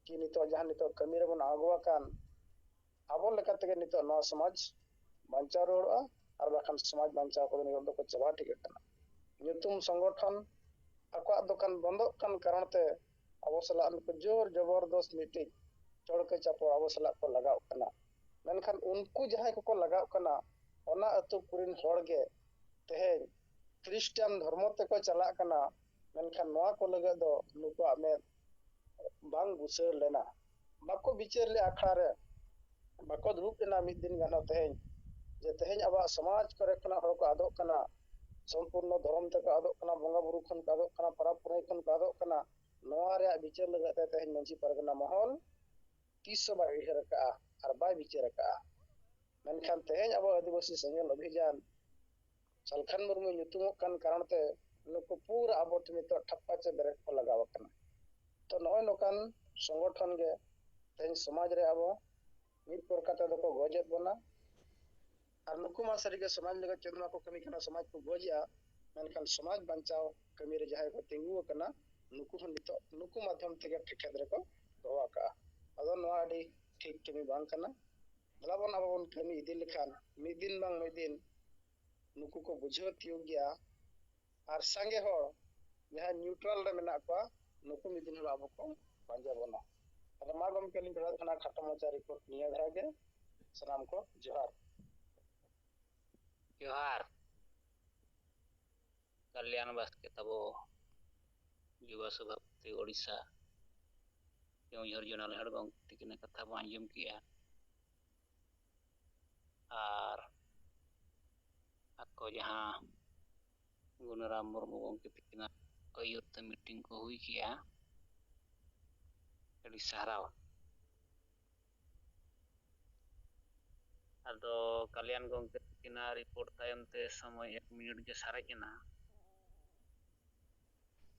कि नितो जहां नितो कमी रे बन आगवा कान abo leka tege nito no samaj bancao ruwaroa ar bakan samaj bancao ko nito doko chaba thik kana nyutum সংগঠন akwa dokan bondok kan karon te abo sala ko jor jabardosਤ meeting chorke chapo abo sala ko lagaw kana menkan unku jahay ko lagaw kana ona atu kurin horge tehen Christian dharmo teko chalak kana menkan noa ko laga do nuku ame bang busar lena bako bicer le akhड़ा re bako dulub lena mid din gano tehen je tehen aba samaj kore kana hor ko adok kana संपूर्ण धर्म तक आदोक kana bonga buru khon adok kana parab punai khon adok kana noa re bicer laga te tehen manchi pargana mahol 30 bar ihar ka ar bai bicer ka menkan tehen abo adivasi sengel abhijan salkhan murmu nyutumok kan karon te nuku pura abo nito thappa che beret ko lagaw kana to noy nokan সংগঠন ge tehen samaj re abo mid porkata doko gojet bona আর নুকু মা সারিকে সমাজ ᱞᱟᱹᱜᱤᱫ ᱪᱮᱫ ᱠᱚ ᱠᱟᱹᱢᱤ ᱠᱟᱱᱟ ᱥᱚᱢᱟᱡ ᱠᱚ ᱜᱚᱡᱮᱜᱼᱟ ᱢᱮᱱᱠᱷᱟᱱ ᱥᱚᱢᱟᱡ ᱵᱟᱧᱪᱟᱣ ᱠᱟᱹᱢᱤ ᱨᱮ ᱡᱟᱦᱟᱸᱭ ᱠᱚ ᱛᱤᱸᱜᱩ ᱟᱠᱟᱱᱟ ᱱᱩᱠᱩ ᱦᱚᱸ ᱱᱤᱛᱚᱜ ᱱᱩᱠᱩ ᱢᱟᱫᱽᱫᱷᱚᱢ ᱛᱮᱜᱮ ᱴᱷᱮᱠᱮᱫ ᱨᱮᱠᱚ ᱫᱚᱦᱚ ᱟᱠᱟᱜᱼᱟ ᱟᱫᱚ ᱱᱚᱣᱟ ᱟᱹᱰᱤ ᱴᱷᱤᱠ ᱠᱟᱹᱢᱤ ᱵᱟᱝ ᱠᱟᱱᱟ ᱫᱮᱞᱟ ᱵᱚᱱ ᱟᱵᱚ ᱵᱚᱱ ᱠᱟᱹᱢᱤ ᱤᱫᱤ ᱞᱮᱠᱷᱟᱱ ᱢᱤᱫ ᱫᱤᱱ ᱵᱟᱝ ᱢᱤᱫ ᱫᱤᱱ ᱱᱩᱠᱩ ᱠᱚ ᱵᱩᱡᱷᱟᱹᱣ ᱛᱤᱭᱳᱜ ᱜᱮᱭᱟ ᱟᱨ ᱥᱟᱸᱜᱮ ᱦᱚᱲ ᱡᱟᱦᱟᱸ ᱱᱤᱭᱩᱴᱨᱟᱞ ᱨᱮ ᱢᱮᱱᱟᱜ ᱠᱚᱣᱟ ᱱᱩᱠᱩ ᱢᱤᱫ ᱫᱤᱱ ᱦᱤᱞᱳᱜ ᱟᱵᱚ ᱠᱚ ᱯᱟᱸᱡᱟ ᱵᱚᱱᱟ ᱟᱫᱚ ᱢᱟ ᱜᱚᱢᱠᱮ ᱞᱤᱧ ᱵᱮᱲᱟᱜ ᱠᱟᱱᱟ ᱠᱷᱟᱴᱚ ᱢᱟᱪᱷᱟ ᱨᱤᱯᱳᱨᱴ ᱱᱤᱭᱟᱹ ᱫᱷᱟᱨᱟ ᱜᱮ ᱥᱟᱱᱟᱢ ᱠᱚ ᱡᱚᱦᱟᱨ जोहार कल्याण बास्के तबो युवा सभापति ओडिशा केउझर जोनाल हेड गंग तिकिना कथा बो आंजम किया आर ako जहाँ गुणराम मुर्मू गंग तिकिना अयुत मीटिंग को हुई किया अड़ी साराव आदो कल्याण गंग तिकिना रिपोर्ट तायम ते समय 1 मिनट के सारेजना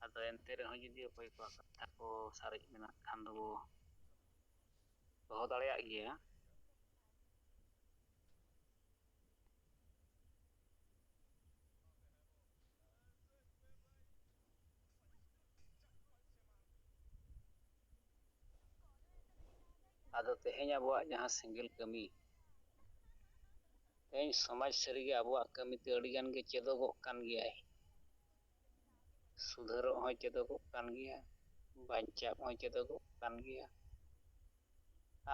आदो एनते रहो जुदी अकय को कथा को सारे मेना खान दो बहुत दाड़िया गया आदो तेहें अबुआ जहाँ सिंगल कमी तेहें समाज सरीगे अबुआ कमी ते अड़िगान गे चेदोगो कान गया सुधरो हो चेदोगो कान गया बांचा हो चेदोगो कान गया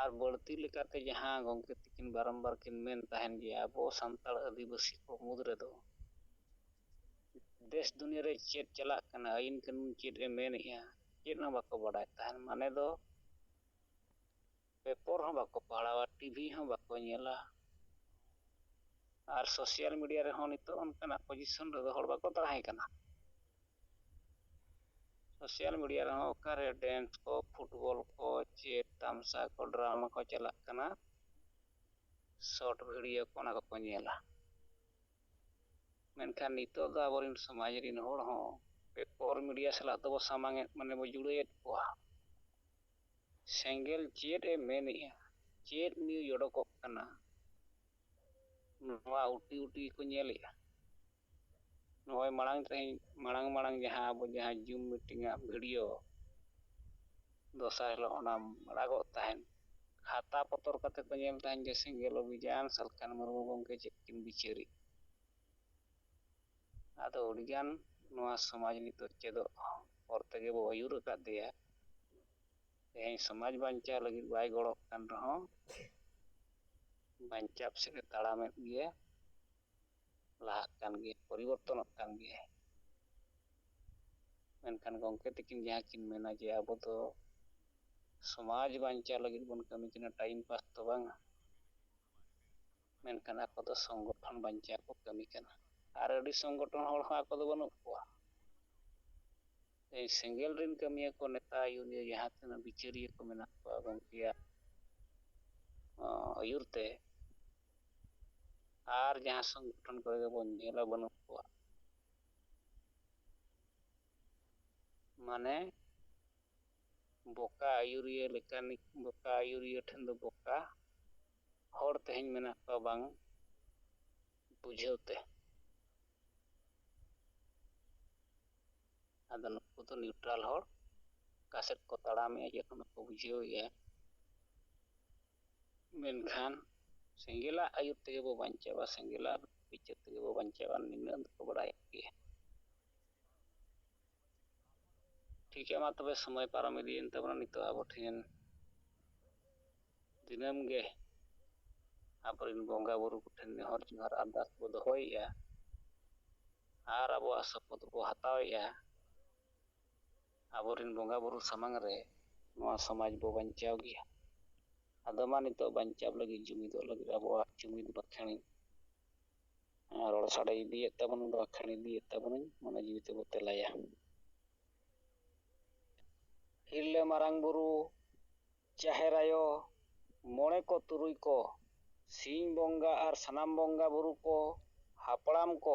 आर बढ़ती लेकाते जहाँ गंके तिकिन बारंबार किन मेन तहन गया अबो संताल आदिवासी को मुद रे दो देश दुनिया रे चेत चला कना आइन कानून चेत रे मेन या चेत ना बाको बड़ाय तहन माने दो पेपर हो बाको पढ़ावा टीवी हो बाको नेला और सोशल मीडिया रे हो नितो उनकना पोजीशन रे हर बाको तहाय कना सोशल मीडिया रे हो ओकारे डांस को फुटबॉल को चेत तमसा को ड्रामा को चला कना शॉर्ट वीडियो को ना को नेला मेनखान नितो दा बोरिन समाज रिन होड़ हो पेपर मीडिया सला तो सामांगे माने बो जुड़ेत को सेंगल चेत ए मेनिया चेत न्यू योडको कना नवा उटी उटी को नेलिया नोय मांग जहां अब जहां zoom meeting video dosa hello ओना रागो तहन खाता पतर कते को नेल तहन जे सेंगल अभियान सलखान मुर्मू गंके चेकिन बिचारी आदो उड़िगान नवा समाज नितो चेदो और तेगे बो अयुर का दिया तेहें समाज बांचा लगी बाय गड़ो कान रहो बांचाप से ताड़ामेद गया लाहा कान गया परिवर्तन कान गया मेनखान गंके तिकिन जहाँ किन मेना जे अब तो समाज बांचा लगी बन कमी किना टाइम पास तो बांगा मेनखान ako do संगठन बांचा को कमी कना आर अडी संगठन होड़ हो ako do बनु कोआ ए सिंगल रिन कमिया को नेता यूनियन जहाँ तना बिचारिया को मेना को गंकिया अयुरते आर जहाँ संगठन को बन नेला बनु कोआ माने बोका आयुरिया लेकानिक बोका आयुरिया ठन दो बोका होड़ तेहें मेना को बांग बुझेवते आदो नुकु तो न्यूट्रल होड़ कासेट को ताड़ामे जखन को बुझेव या Menkan senggela ayut tege bo bancawa senggela picet tege bo bancawa nina ko badai ge ठीक है मा तबे समय पारम इदीन तबना नितो आबो ठेन दिनम गे आबरिन बोंगा बुरु ठेन नेहर जुहार अरदास बो दोहयया आर आबो सपोर्ट बो हतावया आबरिन बोंगा बुरु सामांग रे नोआ समाज बो बंचाव गया आदो मा नितो बंचाव लगी जुमिद लगी आबो जुमिद बखणी रोड साडे इदिए तबन बखणी इदिए तबन मन जीवित बो तेलाया हिरले मारांग बुरु चाहेरायो मोणे को तुरुई को सिंह बोंगा और सनाम बोंगा बुरु को हापड़ाम को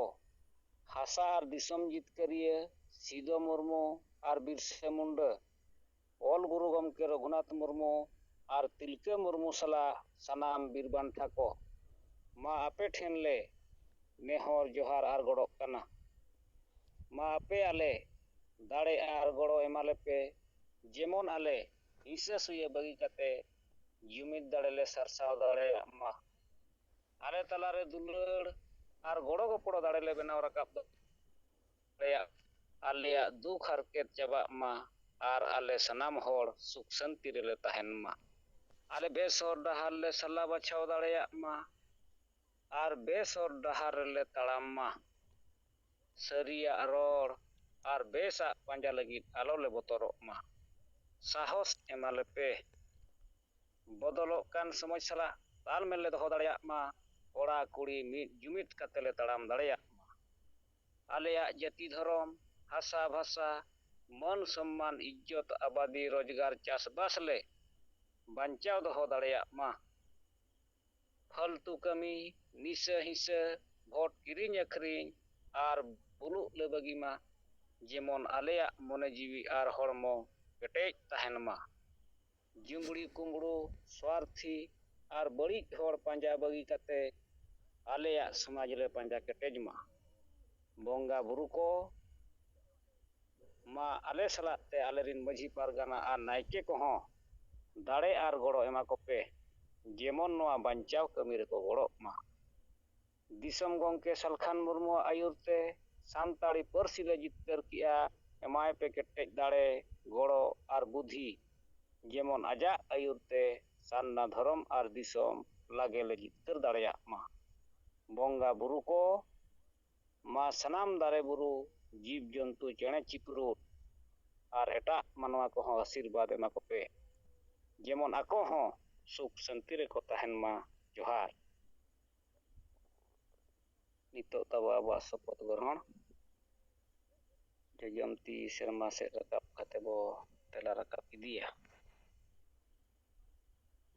हासा और दिसम जितकरिए सिदो मुर्मू और बिरसे मुंडा ओल गुरु गमके रघुनाथ मुर्मू और तिलके मुर्मू सला सनाम बीरबांठा को मा आपे ठेनले नेहर जोहार और गड़ो कना मा आपे आले दाड़े और गड़ो एमाले पे जेमन आले हिंसा सुये बगी कते जुमिद दाड़ेले सरसाव दाड़े मा आले तलारे दुलड़ और गड़ो गपड़ो दाड़ेले बनाव रकाब आले दुख हरकेत चाबा मा और आले सनाम होड़ सुख शांति रेले तहन मा आले बेस और डहार ले सल्ला बचाव दाड़ेया मा और बेस और डहार रेले तड़ाम मा सरिया रोड़ और बेसा पांजा लगी आलो ले बोतरो मा साहस एमाले पे बदलो कान समय सला ताल मेले दोहो दाड़ेया मा कोड़ा कुड़ी मिद जुमिद कतेले तड़ाम दाड़ेया मा आलेया जाति धर्म भाषा भाषा मन सम्मान इज्जत आबादी रोजगार चाषबास ले बंचाव दोहो दाड़ेया मा फालतू कमी निशा हिंसा भोट किरिंग अखरिंग और बुलु ले बगी मा जेमन आलेया मने जीवी और हड़मो केटेज तहन मा जुंगड़ी कुंबड़ू स्वार्थी और बड़ी हड़ पांजा बगी कते आलेया समाज ले पांजा केटेज मा बोंगा बुरु को मा आले सलाते आलेरिन मझी पारगाना और नायके को हों दाड़े और गड़ो एमा को पे जेमन नोआ बंचाव कमी रेको गड़ो मा दिसम गंके सलखान मुर्मू आयुरते सानताड़ी परसी ले जितकर किया एमाय पे केटेज दाड़े गड़ो और बुद्धि जेमन आजा आयुरते सान्ना धर्म और दिसम लागे ले जितकर दाड़ेया मा बोंगा बुरु को मा सनाम दारे बुरु जीव जंतु चेणे चिपरू और एटा मानवा को हों आशीर्वाद एमा को पे जेमन आको हों सुख शांति रे को तहन मा जोहार नितो तब आबा शपथ ग्रहण जजमती शर्मा से रकाब खाते बो तेला रकाब इदिया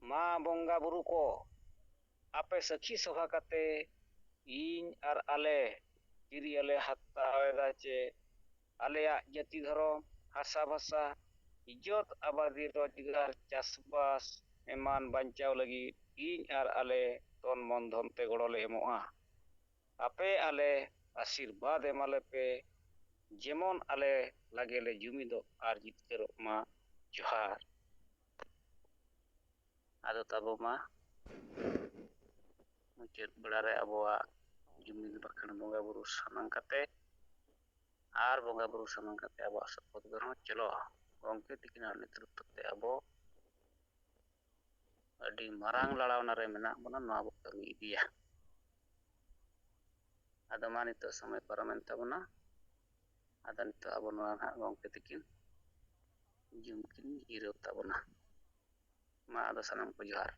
मा बोंगा बुरु को आपे सखी सभा काते इन और आले किरी आले हत्तावेदा चे आलेया जाति धर्म भाषा भाषा इज्जत आबादी रोजगार चाषबास एमान बंचाव लगी इन और आले तन मन धन ते गड़ोले एमोआ आपे आले आशीर्वाद एमाले पे जेमन आले लागेले जुमिदो और जितकेरो मा जोहार आदो तबो मा मुचाद बेड़ा रे आबोआ जुमिद बखण बोंगा बुरु सामांग कते और बोंगा बुरु सामांग कते आबो शपथ ग्रहण चलो गंके तिकिना नेतृत्व ते आबो अडी मारांग लड़ावना रे मेना बना नोआ बो कमी इदिया आदो मा नितो समय पारमेन तबना आदो नितो आबो नोआ ना गंके तिकिन जुमकिन जिरो तबना मा आदो सनम को जोहार